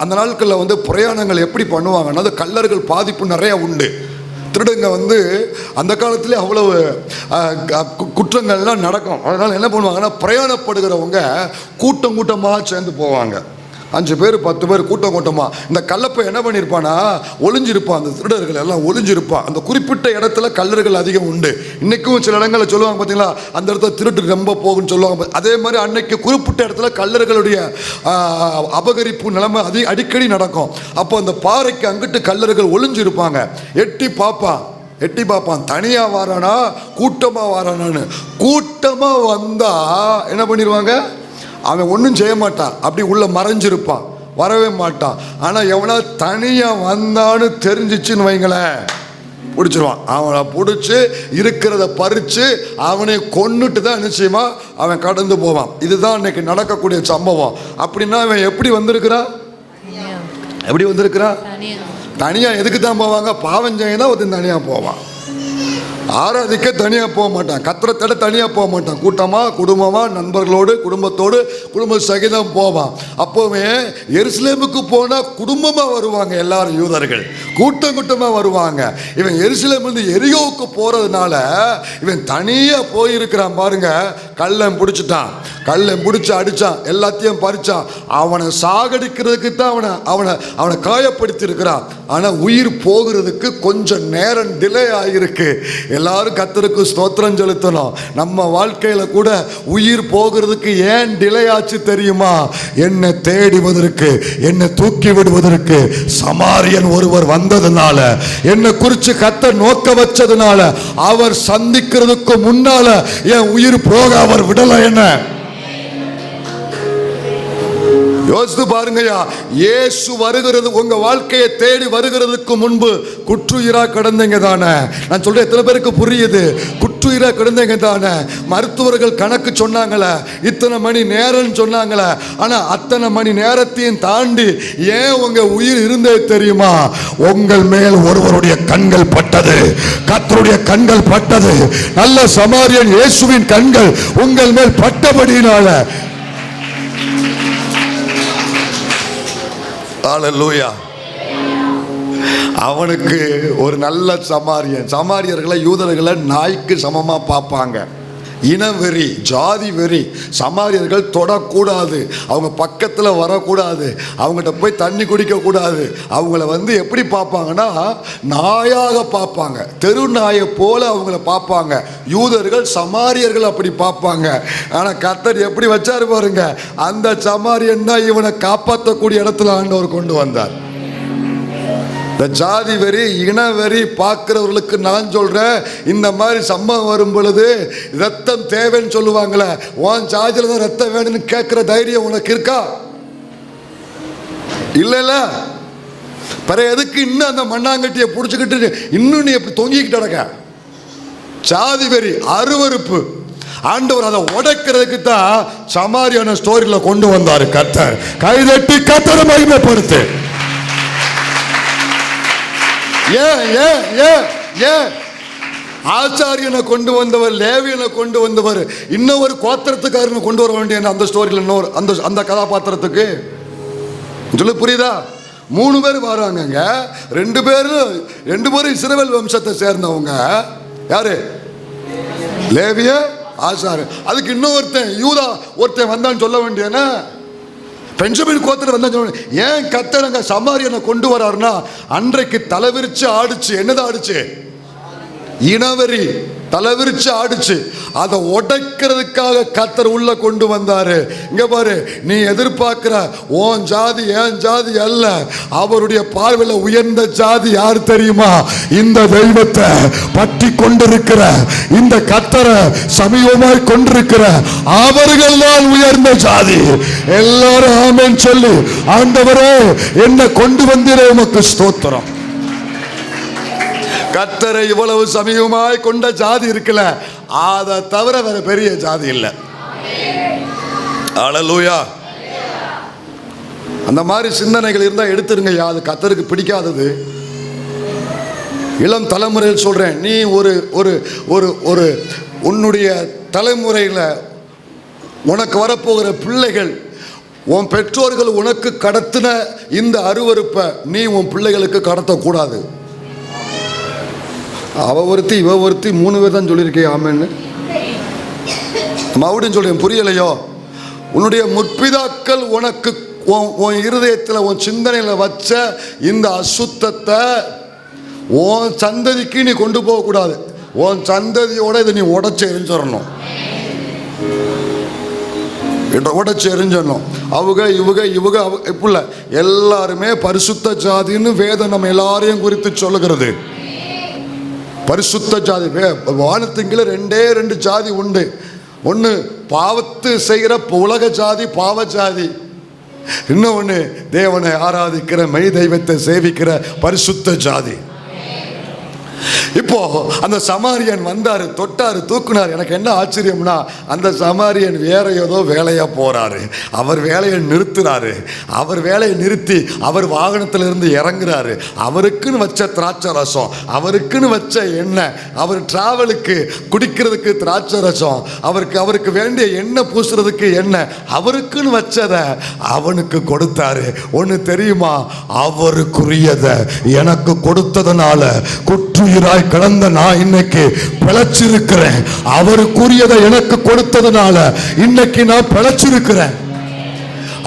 அந்த நாட்களில் வந்து பிரயாணங்கள் எப்படி பண்ணுவாங்கன்னா, அந்த கள்ளர்கள் பாதிப்பு நிறைய உண்டு. திருடங்க வந்து அந்த காலத்திலே அவ்வளவு குற்றங்கள்லாம் நடக்கும். அதனால் என்ன பண்ணுவாங்கன்னா, பிரயாணப்படுகிறவங்க கூட்டம் கூட்டமாக சேர்ந்து போவாங்க. 5 பேர் 10 பேர் கூட்டமாக. இந்த கல்லப்பை என்ன பண்ணியிருப்பானா, ஒளிஞ்சிருப்பான். அந்த திருடர்கள் எல்லாம் ஒளிஞ்சிருப்பான். அந்த குறிப்பிட்ட இடத்துல கல்லர்கள் அதிகம் உண்டு. இன்னைக்கும் சில இடங்களில் சொல்லுவாங்க பார்த்தீங்களா, அந்த இடத்துல திருட்டு ரொம்ப போகுன்னு சொல்லுவாங்க. அதே மாதிரி அன்னைக்கு குறிப்பிட்ட இடத்துல கல்லர்களுடைய அபகரிப்பு நிலைமை அடிக்கடி நடக்கும். அப்போ அந்த பாறைக்கு அங்கிட்டு கல்லர்கள் ஒளிஞ்சிருப்பாங்க. எட்டி பார்ப்பான், தனியாக வாரானா கூட்டமாக வாரானான்னு. கூட்டமாக வந்தா என்ன பண்ணிடுவாங்க, அவன் ஒன்றும் செய்ய மாட்டான், அப்படி உள்ள மறைஞ்சிருப்பான், வரவே மாட்டான். ஆனால் எவனா தனியாக வந்தான்னு தெரிஞ்சிச்சுன்னு வைங்களேன், பிடிச்சிருவான். அவனை பிடிச்சி இருக்கிறத பறித்து அவனை கொன்னுட்டு தான் நிச்சயமா அவன் கடந்து போவான். இதுதான் இன்னைக்கு நடக்கக்கூடிய சம்பவம். அப்படின்னா அவன் எப்படி வந்திருக்கிறான்? தனியாக எதுக்கு தான் போவாங்க? பாவம் செய்ய தான் ஒருத்தன் தனியாக போவான். ஆராதிக்க தனியாக போக மாட்டான், கத்திரத்தோட தனியாக போக மாட்டான். கூட்டமாக, குடும்பமாக, நண்பர்களோடு, குடும்ப சகிதம் போவான். அப்போவே எருசலேமுக்கு போனால் குடும்பமாக வருவாங்க எல்லாரும், யூதர்கள் கூட்டமாக வருவாங்க. இவன் எருசலேமிலிருந்து எரிகோவுக்கு போகிறதுனால இவன் தனியாக போயிருக்கிறான் பாருங்க. கள்ளன் பிடிச்சி அடித்தான், எல்லாத்தையும் பறித்தான். அவனை சாகடிக்கிறதுக்கு தான் அவனை காயப்படுத்தி இருக்கிறான். ஆனால் உயிர் போகிறதுக்கு கொஞ்சம் நேரம் டிலே ஆகியிருக்கு. எல்லாரும் கர்த்தருக்கு ஸ்தோத்திரம் செலுத்தணும். நம்ம வாழ்க்கையில் கூட உயிர் போகிறதுக்கு ஏன் டிலே ஆச்சு தெரியுமா? என்னை தேடுவதற்கு, என்னை தூக்கி விடுவதற்கு சமாரியன் ஒருவர் வந்ததுனால, என்னை குறித்து கர்த்தர் நோக்க வச்சதுனால, அவர் சந்திக்கிறதுக்கு முன்னால என் உயிர் போக அவர் விடலை. என்ன யோசித்து பாருங்கய்யா. இயேசு வருகிறது, உங்க வாழ்க்கையை தேடி வருகிறதுக்கு முன்பு குற்றுயிரா கடந்தீங்க தானே. நான் சொல்றேன், எத்தனை பேருக்கு புரியுது? குற்றுயிரா கிடந்தீங்க தானே. மருத்துவர்கள் கணக்கு சொன்னாங்களே, இத்தனை மணி நேரம் சொன்னாங்களே, ஆனா அத்தனை மணி நேரத்தையும் தாண்டி ஏன் உங்க உயிர் இருந்தே தெரியுமா? உங்கள் மேல் ஒருவருடைய கண்கள் பட்டது, கர்த்தருடைய கண்கள் பட்டது. நல்ல சமாரியன் இயேசுவின் கண்கள் உங்கள் மேல் பட்டபடியினால. ஹல்லேலூயா. அவனுக்கு ஒரு நல்ல சமாரியன். சமாரியர்களை யூதர்களை நாய்க்கு சமமா பார்ப்பாங்க. இனவெறி, ஜாதி வெறி. சமாரியர்கள் தொடக்கூடாது, அவங்க பக்கத்தில் வரக்கூடாது, அவங்ககிட்ட போய் தண்ணி குடிக்க கூடாது. அவங்கள எப்படி பார்ப்பாங்கன்னா நாயாக பார்ப்பாங்க, தெரு நாயை போல அவங்கள பார்ப்பாங்க. யூதர்கள் சமாரியர்கள் அப்படி பார்ப்பாங்க. ஆனால் கர்த்தர் எப்படி வச்சாரு பாருங்க, அந்த சமாரியன் தான் இவனை காப்பாற்றக்கூடிய இடத்துல ஆண்டவர் கொண்டு வந்தார். இந்த ஜாதி வெறி, இனவெறி பார்க்கிறவர்களுக்கு நான் சொல்றேன், இந்த மாதிரி சம்பவம் வரும் பொழுது ரத்தம் தேவைன்னு சொல்லுவாங்களே, உன் ஜாதியில தான் ரத்தம் வேணும்னு கேட்கிற தைரியம் உனக்கு இருக்கா? இல்ல. பிற எதுக்கு இன்னும் அந்த மண்ணாங்கட்டியை பிடிச்சிக்கிட்டு இன்னும் நீ எப்படி தொங்கிக்கிட்டு கிடக்க? ஜாதி வெறி, அருவருப்பு. ஆண்டவர் அதை உடைக்கிறதுக்கு தான் சமாரியான ஸ்டோரியில கொண்டு வந்தாரு. கர்த்தர் கைதட்டி கர்த்தரை மகிமைப்படுத்து. ஏன் ஆச்சாரியனை கொண்டு வந்தவர், லேவியனை கொண்டு வந்தவர், இன்னொரு கோத்திரத்துக்காரனை கொண்டு வர வேண்டிய அந்த ஸ்டோரியில் இன்னொரு அந்த கதாபாத்திரத்துக்கு சொல்லு, புரியுதா? 3 பேர் வராங்க. 2 பேரும் இஸ்ரவேல் வம்சத்தை சேர்ந்தவங்க. யாரு? லேவிய, ஆசாரியன். அதுக்கு இன்னொருத்தன் யூதா ஒருத்தன் வந்தான்னு சொல்ல வேண்டியன. பெஞ்சமின் கோத்திரம் வந்தா. ஏன் கர்த்தர் சமாரியனை கொண்டு வராருன்னா, அன்றைக்கு தலைவிரிச்சு ஆடுச்சு. என்னதான் ஆடுச்சு? இனவெறி தலைவிரிச்சு ஆடுச்சு. அதை உடைக்கிறதுக்காக கர்த்தர் உள்ள கொண்டு வந்தாரு. இங்க பாரு, நீ எதிர்பார்க்கிற ஓன் ஜாதி ஏன் ஜாதி அல்ல. அவருடைய பார்வையில் உயர்ந்த ஜாதி யார் தெரியுமா? இந்த தெய்வத்தை பற்றி கொண்டிருக்கிற, இந்த கர்த்தரை சமீபமாய் கொண்டிருக்கிற அவர்கள் தான் உயர்ந்த ஜாதி. எல்லாரும் ஆமென் சொல்லி, ஆண்டவரே என்னை கொண்டு வந்தீரே உமக்கு ஸ்தோத்திரம். கர்த்தரை இவ்வளவு சமீபமாய் கொண்ட ஜாதி இருக்குல்ல, அதை தவிர வேற பெரிய ஜாதி இல்லை. ஹல்லேலூயா. அந்த மாதிரி சிந்தனைகள் இருந்தா எடுத்துருங்க. அது கர்த்தருக்கு பிடிக்காதது. இளம் தலைமுறையில் சொல்றேன், நீ ஒரு ஒரு ஒரு ஒரு உன்னுடைய தலைமுறையில் உனக்கு வரப்போகிற பிள்ளைகள், உன் பெற்றோர்கள் உனக்கு கடத்தின இந்த அருவருப்பை நீ உன் பிள்ளைகளுக்கு கடத்தக்கூடாது. அவ ஒருத்தி இவ ஒருத்தி 3 பேர் தான் சொல்லியிருக்கேன் ஆமேன்னு. மறுபடியும் சொல்றேன், புரியலையோ? உன்னுடைய முற்பிதாக்கள் உனக்கு உன் இருதயத்தில் உன் சிந்தனையில் வச்ச இந்த அசுத்தத்தை உன் சந்ததிக்கு நீ கொண்டு போகக்கூடாது. உன் சந்ததியோட இதை நீ உடைச்சு எரிஞ்சிடணும். உடைச்சு எரிஞ்சிடணும். இவங்க இப்ப எல்லாருமே பரிசுத்த ஜாதின்னு வேதம் நம்ம எல்லாரையும் குறித்து சொல்லுகிறது. பரிசுத்த ஜாதி. வானத்துங்கில 2 ஜாதி உண்டு. ஒன்று பாவத்து செய்கிற உலக ஜாதி, பாவ ஜாதி. இன்னொன்று தேவனை ஆராதிக்கிற, மெய் தெய்வத்தை சேவிக்கிற பரிசுத்த ஜாதி. இப்போ அந்த சமாரியன் வந்தாரு, தொட்டாரு, தூக்குனார். எனக்கு என்ன ஆச்சரியம்னா, அந்த சமாரியன் வேற ஏதோ வேலையா போறாரு. அவர் வேலையை நிறுத்துறாரு. அவர் வேலையை நிறுத்தி அவர் வாகனத்துல இருந்து இறங்குறாரு. அவருக்குன்னு வச்ச திராட்சை ரசம், அவருக்குன்னு வச்ச எண்ணெய், அவர் டிராவலுக்கு குடிக்கிறதுக்கு திராட்சை ரசம், அவருக்கு வேண்டிய எண்ணெய் பூசுறதுக்கு எண்ணெய், அவருக்குன்னு வச்சதை அவனுக்கு கொடுத்தாரு. ஒன்று தெரியுமா? அவருக்குரியதை எனக்கு கொடுத்ததுனால குற்றுயிராய் கடந்த நான் இன்னைக்கு பிழைச்சிருக்கிறேன். அவருக்குரியதை எனக்கு கொடுத்ததுனால இன்னைக்கு நான் பிழைச்சிருக்கிறேன்.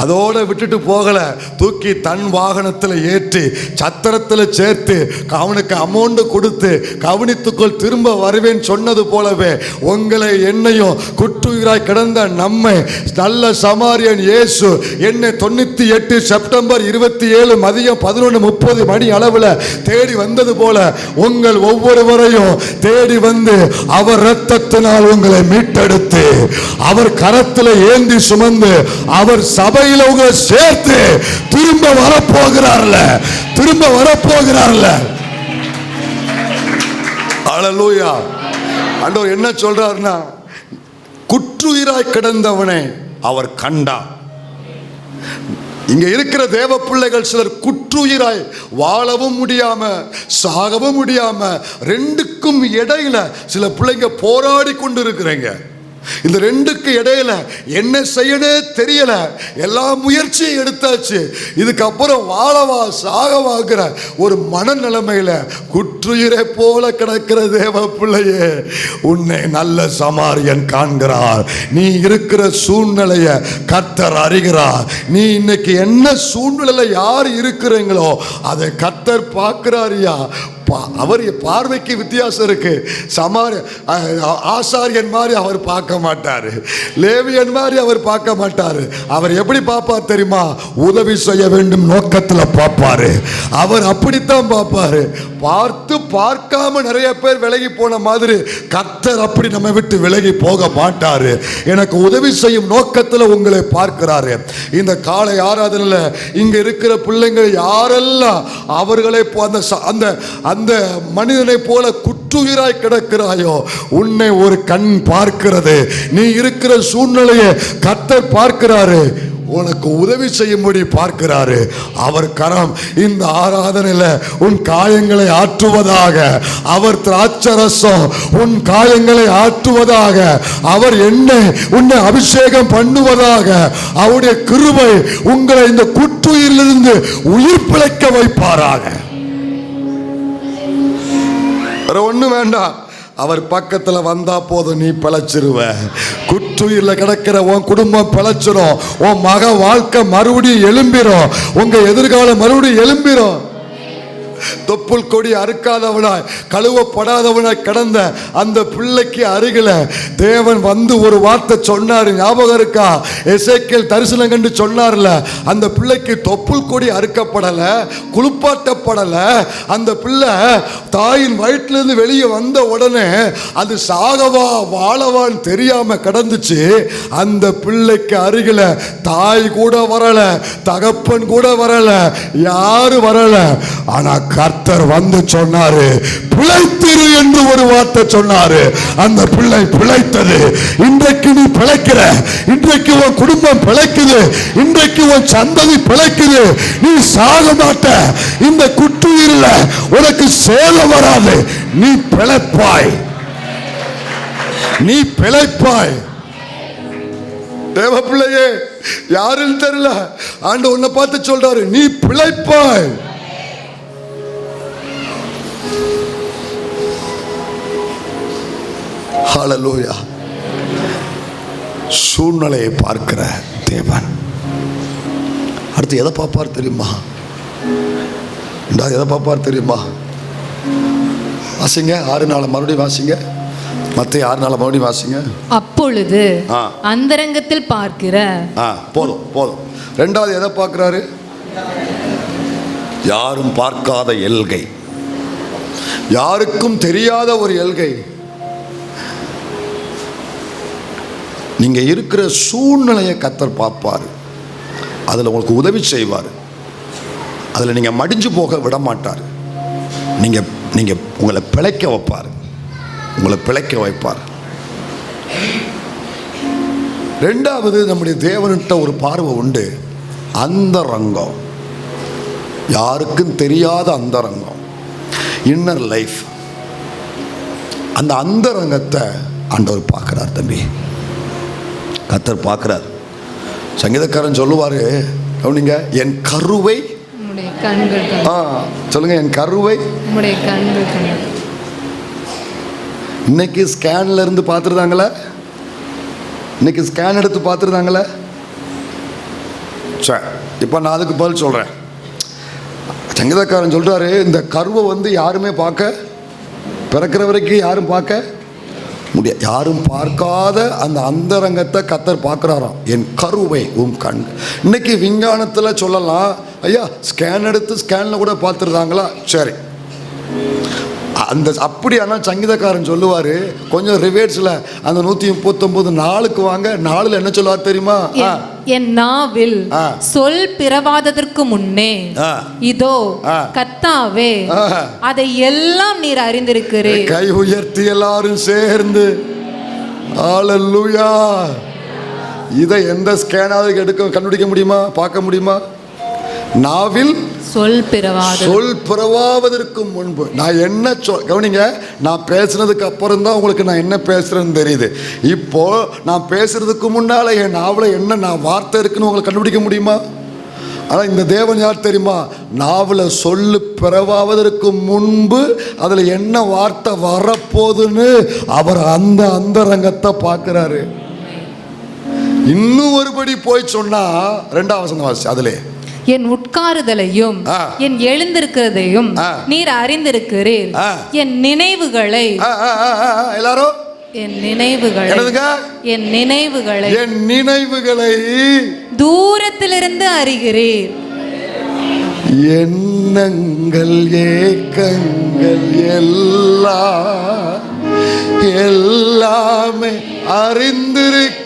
அதோட விட்டுட்டு போகல, தூக்கி தன் வாகனத்தில் ஏற்றி சத்திரத்தில் சேர்த்து அவனுக்கு அமௌண்ட் கொடுத்து கவனித்துக்கொள், திரும்ப வருவேன் சொன்னது போலவே உங்களை என்னையும் குற்றுயிராய் கிடந்த நம்மை நல்ல சமாரியன் இயேசு என்னை 98 செப்டம்பர் 27 மதியம் 11:30 மணி அளவில் தேடி வந்தது போல உங்கள் ஒவ்வொருவரையும் தேடி வந்து அவர் இரத்தத்தினால் உங்களை மீட்டெடுத்து அவர் கரத்தில் ஏந்தி சுமந்து அவர் சபை சேர்த்து திரும்ப வரப்போகிறார்ல. ஹல்லேலூயா. ஆண்டவர் என்ன சொல்றாருன்னா, குற்றுயிராய் கிடந்தவனை அவர் கண்டார். இங்க இருக்கிற தேவ பிள்ளைகள் சிலர் குற்றுயிராய் வாழவும் முடியாம சாகவும் முடியாம ரெண்டுக்கும் இடையில சில பிள்ளைங்க போராடி கொண்டு இருக்கிறீங்க. இந்த ரெண்டுக்கு இடையில என்ன செய்யனே தெரியல, எல்லா முயற்சியும் எடுத்தாச்சு, இதுக்கப்புறம் வாழவா சாகவாகிற ஒரு மனநிலைமையில குற்றுயிரை போல கிடக்கிற தேவ பிள்ளையே, உன்னை நல்ல சமாரியன் காண்கிறார். நீ இருக்கிற சூழ்நிலைய கர்த்தர் அறிகிறார். நீ இன்னைக்கு என்ன சூழ்நிலையில யார் இருக்கிறீங்களோ அதை கர்த்தர் பார்க்கிறாரியா. அவர் பார்வைக்கு வித்தியாசம் இருக்கு. ஆசாரியன் மாதிரி அவர் பார்க்க மாட்டாரு, லேவியன் மாதிரி அவர் பார்க்க மாட்டாரு. அவர் எப்படி பார்ப்பார் தெரியுமா? உதவி செய்ய வேண்டும் நோக்கத்தில் பார்ப்பாரு. அவர் அப்படித்தான் பார்ப்பாரு. பார்க்காம நிறைய பேர் விலகி போன மாதிரி கர்த்தர் அப்படி நம்ம விட்டு விலகி போக மாட்டாரு. எனக்கு உதவி செய்யும் நோக்கத்தில் உங்களை பார்க்கிறாரு. இந்த காலை ஆராதனையில் இங்க இருக்கிற பிள்ளைங்கள் யாரெல்லாம் அவர்களை அந்த மனிதனை போல குற்றுயிராய் கிடக்கிறாயோ, உன்னை ஒரு கண் பார்க்கிறது. நீ இருக்கிற சூழ்நிலையை கர்த்தர் பார்க்கிறாரு, உனக்கு உதவி செய்யும்படி பார்க்கிறாரு. அவர் கரம் இந்த ஆராதனையில உன் காயங்களை ஆற்றுவதாக, அவர் திராட்சரசம் உன் காயங்களை ஆற்றுவதாக, அவர் உன்னை அபிஷேகம் பண்ணுவதாக, அவருடைய கிருபை உங்களை இந்த குற்றுயிரிலிருந்து உயிர் பிழைக்க வைப்பாராக. வேற ஒண்ணும் வேண்டாம், அவர் பக்கத்துல வந்தா போதும், நீ பிழைச்சிருவ. குற்றுயிர்ல கிடக்கிற உன் குடும்பம் பிழைச்சிரும். உன் மக வாழ்க்கை மறுபடியும் எழும்பிரும். உங்க எதிர்காலம் மறுபடியும் எழும்பிரும். தொப்புள் கொடி அறுக்காதவனாய் கழுவப்படாதவனாய் கிடந்த அந்த பிள்ளைக்கு அருகில தேவன் வந்து ஒரு வார்த்தை சொன்னார். ஞாபகம் இருக்கா? எசேக்கியேல் தரிசனம் கண்டு சொன்னார்ல, அந்த பிள்ளைக்கு தொப்புள் கொடி அறுக்கப்படல, குளிப்பாட்டப்படல. அந்த பிள்ளை தாயின் வயிற்றிலிருந்து வெளியே வந்த உடனே அது சாகவா வாழவான்னு தெரியாம கிடந்துச்சு. அந்த பிள்ளைக்கு அருகில தாய் கூட வரல, தகப்பன் கூட வரல, யாரு வரல. ஆனா கர்த்தர் வந்து சொன்னாரு, பிழைத்திரு என்று ஒரு வார்த்தை சொன்னாரு. அந்த பிள்ளை பிழைத்தது. இன்றைக்கு நீ பிழைக்கிற, இன்றைக்கு உன் குடும்பம் பிழைக்குது, இன்றைக்கு உன் சந்ததி பிழைக்குது. நீ சாக மாட்ட. இந்த குற்றுயிரில் உனக்கு சேதம் வராது. நீ பிழைப்பாய், நீ பிழைப்பாய். தேவ பிள்ளையே, யாருன்னு தெரியல, ஆண்டவர் உன்னை பார்த்து சொல்றாரு, நீ பிழைப்பாய். ஹல்லேலூயா. சூழ்நிலையை பார்க்கிற தேவன் அடுத்து எதை பார்ப்பார் தெரியுமா? எதை பார்ப்பார் தெரியுமா? வாசிங்க 6:4 மறுபடியும் வாசிங்க. மத்தேயு 6:4 மறுபடியும் வாசிங்க. அப்பொழுது அந்தரங்கத்தில் பார்க்கிற, போதும் போதும். ரெண்டாவது எதை பார்க்கிறாரு? யாரும் பார்க்காத எல்கை, யாருக்கும் தெரியாத ஒரு எல்கை. நீங்க இருக்கிற சூழ்நிலையை கர்த்தர் பார்ப்பார். அதில் உங்களுக்கு உதவி செய்வார். அதில் நீங்க மடிஞ்சு போக விட மாட்டார். நீங்க உங்களை பிழைக்க வைப்பார், உங்களை பிழைக்க வைப்பார். ரெண்டாவது, நம்முடைய தேவன்கிட்ட ஒரு பார்வை உண்டு. அந்தரங்கம், யாருக்கும் தெரியாத அந்தரங்கம், இன்னர் லைஃப். அந்த அந்தரங்கத்தை ஆண்டவர் பார்க்கிறார். தம்பி, கர்த்தர் பார்க்கிறார். சங்கீதக்காரன் சொல்லுவாரு, கவனிங்க, என் கருவை சொல்லுங்க, என் கருவை. இன்னைக்கு ஸ்கேன்ல இருந்து பார்த்துருந்தாங்களே, இன்னைக்கு ஸ்கேன் எடுத்து பார்த்துருந்தாங்களே. சரி, இப்போ நான் அதுக்கு பதில் சொல்றேன். சங்கீதக்காரன் சொல்றாரு, இந்த கருவை வந்து யாருமே பார்க்க, பிறக்கிற வரைக்கும் யாரும் பார்க்க முடியாது. யாரும் பார்க்காத அந்த அந்தரங்கத்தை கர்த்தர் பார்க்கிறாராம். என் கருவை உன் கண். இன்னைக்கு விஞ்ஞானத்தில் சொல்லலாம், ஐயா ஸ்கேன் எடுத்து ஸ்கேனில் கூட பார்த்துருந்தாங்களா? சரி, அந்த அப்படி. ஆனால் சங்கீதக்காரன் சொல்லுவார், கொஞ்சம் ரிவேர்ஸில் அந்த 139 நாளுக்கு வாங்க. நாளில் என்ன சொல்லுவார் தெரியுமா? என் நாவில் சொல் பிறவாததற்கு முன்னே இதோ கர்த்தாவே அதை எல்லாம் நீர் அறிந்திருக்கிறீர். கை உயர்த்தி எல்லாரும் சேர்ந்து ஹல்லேலூயா. இதை எந்த ஸ்கேனாவது எடுக்க கண்டுபிடிக்க முடியுமா, பார்க்க முடியுமா? நாவில் சொல் பிறவாவதற்கு முன்பு நான் என்ன கவனிங்க, நான் பேசுனதுக்கு அப்புறம் தான் உங்களுக்கு நான் என்ன பேசுறேன்னு தெரியுது. இப்போ நான் பேசுறதுக்கு முன்னால என் நாவில் என்ன நான் வார்த்தை இருக்குன்னு உங்களுக்கு கண்டுபிடிக்க முடியுமா? ஆனால் இந்த தேவன் யார் தெரியுமா? நாவில் சொல்லு பிறவாவதற்கு முன்பு அதில் என்ன வார்த்தை வரப்போகுதுன்னு அவர் அந்த அந்தரங்கத்தை பார்க்குறாரு. இன்னும் ஒருபடி போய் சொன்னா 2ஆம் வசனம் வாசி. அதிலே என் உட்காருதலையும் என் எழுந்திருக்கிறதையும் நீர் அறிந்திருக்கிறீர். என் நினைவுகளை எல்லாரும் என் நினைவுகளை தூரத்திலிருந்து அறிகிறீர். எண்ணங்கள் ஏக்கங்கள் எல்லாமே அறிந்திருக்கின்றீர்.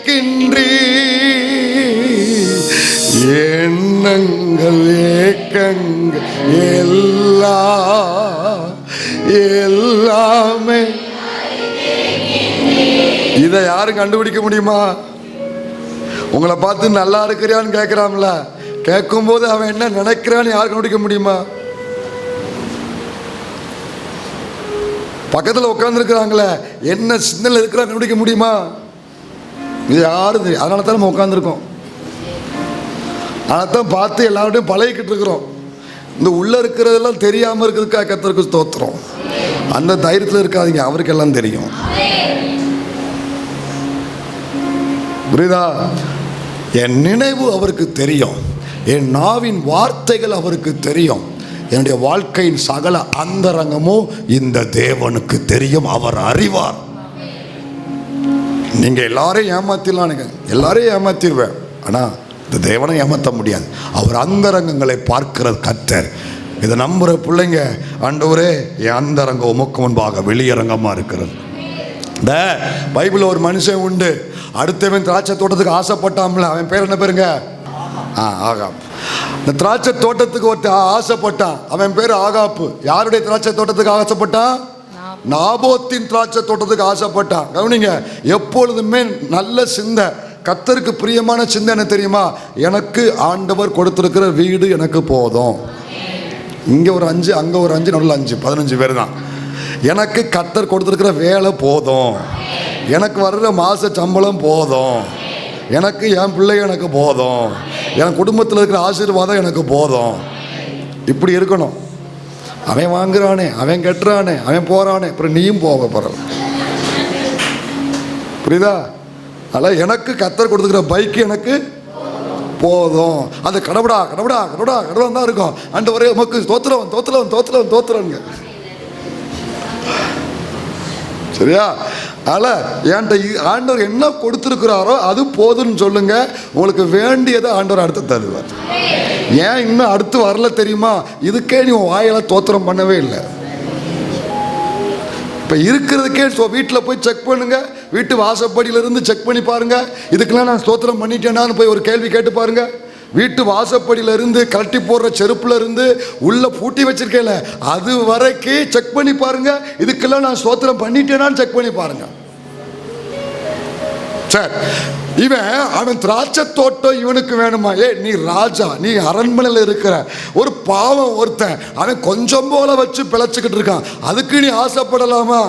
எண்ணங்கள் ஏக்கங்கள் எல்லாமே. இதை யாரும் கண்டுபிடிக்க முடியுமா? உங்களை பார்த்து நல்லா இருக்கிறியான்னு கேட்கிறான்ல, கேட்கும் போது அவன் என்ன நினைக்கிறான்னு யாரும் கண்டுபிடிக்க முடியுமா? பக்கத்தில் உட்காந்துருக்கிறாங்களே என்ன சிந்தனை இருக்கிறா கண்டுபிடிக்க முடியுமா? இது யாரும் தெரியும். அதனால தான் நம்ம உட்காந்துருக்கோம். அதனால தான் பார்த்து எல்லார்ட்டையும் பழகிக்கிட்டு இருக்கிறோம். இந்த உள்ள இருக்கிறதெல்லாம் தெரியாமல் இருக்கிறதுக்காக கர்த்தருக்கு ஸ்தோத்திரம். அந்த தைரியத்தில் இருக்காதீங்க, அவருக்கு எல்லாம் தெரியும். புரியுதா? என் நினைவு அவருக்கு தெரியும், என் நாவின் வார்த்தைகள் அவருக்கு தெரியும், என்னுடைய வாழ்க்கையின் சகல அந்தரங்கமும் இந்த தேவனுக்கு தெரியும், அவர் அறிவார். நீங்க எல்லாரையும் ஏமாத்திடலானுங்க, எல்லாரையும் ஏமாத்திடுவேன், ஆனா இந்த தேவனை ஏமாற்ற முடியாது. அவர் அந்தரங்கங்களை பார்க்கிற கர்த்தர். இதை நம்புற பிள்ளைங்க, ஆண்டவரே என் அந்தரங்கம் உமக்கு முன்பாக வெளியரங்கமா இருக்கிறது. இந்த பைபிளில் ஒரு மனுஷன் உண்டு, அடுத்தவன் திராட்சை தோட்டத்துக்கு ஆசைப்பட்டான்ல, அவன் பேர் என்ன பேருங்க? ஆகாப். இந்த திராட்சை தோட்டத்துக்கு ஒருத்தர் ஆசைப்பட்டான், அவன் பேர் ஆகாப்பு. யாருடைய திராட்சை தோட்டத்துக்கு ஆசைப்பட்டான்? நாபோத்தின் திராட்சை தோட்டத்துக்கு ஆசைப்பட்டான். கவனிங்க, எப்பொழுதுமே நல்ல சிந்தை, கர்த்தருக்கு பிரியமான சிந்தை என்ன தெரியுமா? எனக்கு ஆண்டவர் கொடுத்திருக்கிற வீடு எனக்கு போதும். இங்க ஒரு 5, அங்க ஒரு 5, நடுவில் 5, 15 பேர் தான். எனக்கு கர்த்தர் கொடுத்திருக்கிற வேலை போதும், எனக்கு வர்ற மாச சம்பளம் போதும், எனக்கு என் பிள்ளை எனக்கு போதும், என் குடும்பத்தில் இருக்கிற ஆசீர்வாதம் எனக்கு போதும். இப்படி இருக்கணும். அவன் வாங்குறானே, அவன் கட்டுறானே, அவன் போறானே, அப்புறம் நீயும் போக போற. புரியுதா? அதனால் எனக்கு கர்த்தர் கொடுத்துக்கிற பைக்கு எனக்கு போதும். அது கடவுடா கடவுடா கடவுடா கடவுடா தான் இருக்கும். ஆண்டவரே உமக்கு தோத்துறவன் தோத்துறவன் தோத்துறவன் தோத்துறவங்க. சரியா? அதனால் என்கிட்ட ஆண்டவர் என்ன கொடுத்துருக்கிறாரோ அது போதுன்னு சொல்லுங்க, உங்களுக்கு வேண்டியதை ஆண்டவர் அடுத்து தருவார். ஏன் இன்னும் அடுத்து வரல தெரியுமா? இதுக்கே நீ வாயில தோத்திரம் பண்ணவே இல்லை. இப்போ இருக்கிறதுக்கே வீட்டில் போய் செக் பண்ணுங்க, வீட்டு வாசப்படியிலிருந்து செக் பண்ணி பாருங்க, இதுக்கெல்லாம் நான் ஸ்தோத்திரம் பண்ணிட்டேனான்னு போய் ஒரு கேள்வி கேட்டு பாருங்க. வீட்டு வாசப்படியிலிருந்து கழட்டி போடுற செருப்புல இருந்து உள்ள பூட்டி வச்சிருக்கேன்ல, அது வரைக்கும் செக் பண்ணி பாருங்க, இதுக்கெல்லாம் நான் ஸ்தோத்திரம் பண்ணிட்டேனான்னு செக் பண்ணி பாருங்க. சரி, அவன் திராட்சை தோட்டம் இவனுக்கு வேணுமா? நீ ராஜா, நீ அரண்மனையில் இருக்கிற ஒரு பாவம் ஒருத்தன், அவன் கொஞ்சம் போல வச்சு பிழைச்சுக்கிட்டு இருக்கான், அதுக்கு நீ ஆசைப்படலாமா?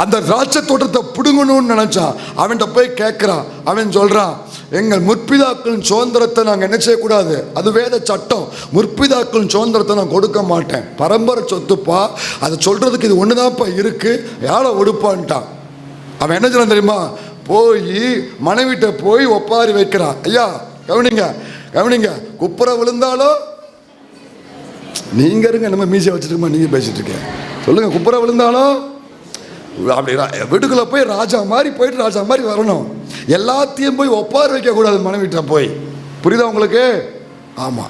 அந்த திராட்சை தோட்டத்தை பிடுங்கணும்னு நினைச்சான். அவன்கிட்ட போய் கேட்கிறான், அவன் சொல்றான், எங்கள் முற்பிதாக்களின் சுதந்திரத்தை நாங்கள் என்ன செய்யக்கூடாது, அது வேத சட்டம், முற்பிதாக்களின் சுதந்திரத்தை நான் கொடுக்க மாட்டேன், பரம்பரை சொத்துப்பா, அதை சொல்றதுக்கு இது ஒண்ணுதான்ப்பா இருக்கு, யாரை ஒடுப்பான்ட்டான். அவன் என்ன சொல்ல தெரியுமா? போய் மனைவிட்ட போய் ஒப்பாரி வைக்கிறான். ஐயா கவனிங்க கவனிங்க, குப்புற விழுந்தாலும் நீங்க இருங்க, நம்ம மீசை வச்சுருக்கோமா, நீங்க பேசிட்டு இருக்கேன் சொல்லுங்க. குப்புற விழுந்தாலும் அப்படி வீட்டுக்குள்ள போய் ராஜா மாதிரி போயிட்டு ராஜா மாதிரி வரணும். எல்லாத்தையும் போய் ஒப்பாரி வைக்க கூடாது மனைவிட்ட போய். புரியுதா உங்களுக்கு? ஆமா.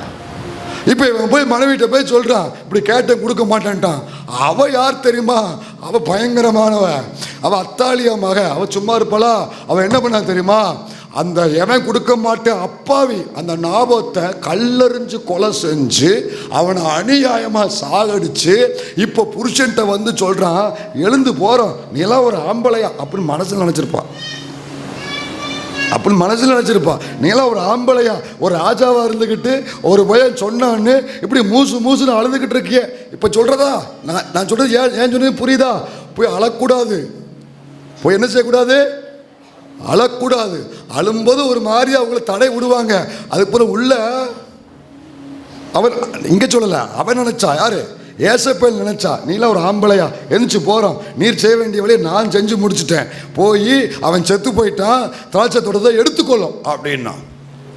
இப்போ இவன் போய் மனைவிட்ட போய் சொல்றான், இப்படி கேட்ட கொடுக்க மாட்டேன்ட்டான். அவ யார் தெரியுமா? அவ பயங்கரமானவ, அவ அத்தாலியா மக, அவ சும்மா இருப்பாளா? அவ என்ன பண்ணா தெரியுமா? அந்த எவன் கொடுக்க மாட்டேன் அப்பாவி அந்த நாபோத்தை கல்லெறிஞ்சு கொலை செஞ்சு அவனை அநியாயமாக சாகடிச்சு இப்போ புருஷன்ட்ட வந்து சொல்கிறான், எழுந்து போகிறோம், நீலாம் ஒரு ஆம்பளையா அப்படின்னு மனசில் நினச்சிருப்பான். அப்படின்னு மனசில் நினச்சிருப்பான். நீலாம் ஒரு ஆம்பளையா, ஒரு ராஜாவாக இருந்துக்கிட்டு ஒரு பையன் சொன்னான்னு இப்படி மூசுன்னு அழுதுகிட்டு இருக்கிய. இப்போ சொல்கிறதா நான் சொல்கிறது ஏன் சொன்னது புரியுதா? போய் அழக்கூடாது, போய் என்ன செய்யக்கூடாது, அழக்கூடாது. அழும்போது ஒரு மாதிரி அவங்களை தடை விடுவாங்க. அதுக்கப்புறம் உள்ள அவன் இங்கே சொல்லலை, அவன் நினச்சா யாரு, ஏசப்பேல் நினைச்சா, நீலாம் ஒரு ஆம்பளையா, எந்திரிச்சு போகிறோம், நீர் செய்ய வேண்டிய வழியை நான் செஞ்சு முடிச்சுட்டேன், போய் அவன் செத்து போயிட்டான், திராட்சை தோட்டத்தை எடுத்துக்கொள்ளும் அப்படின்னா.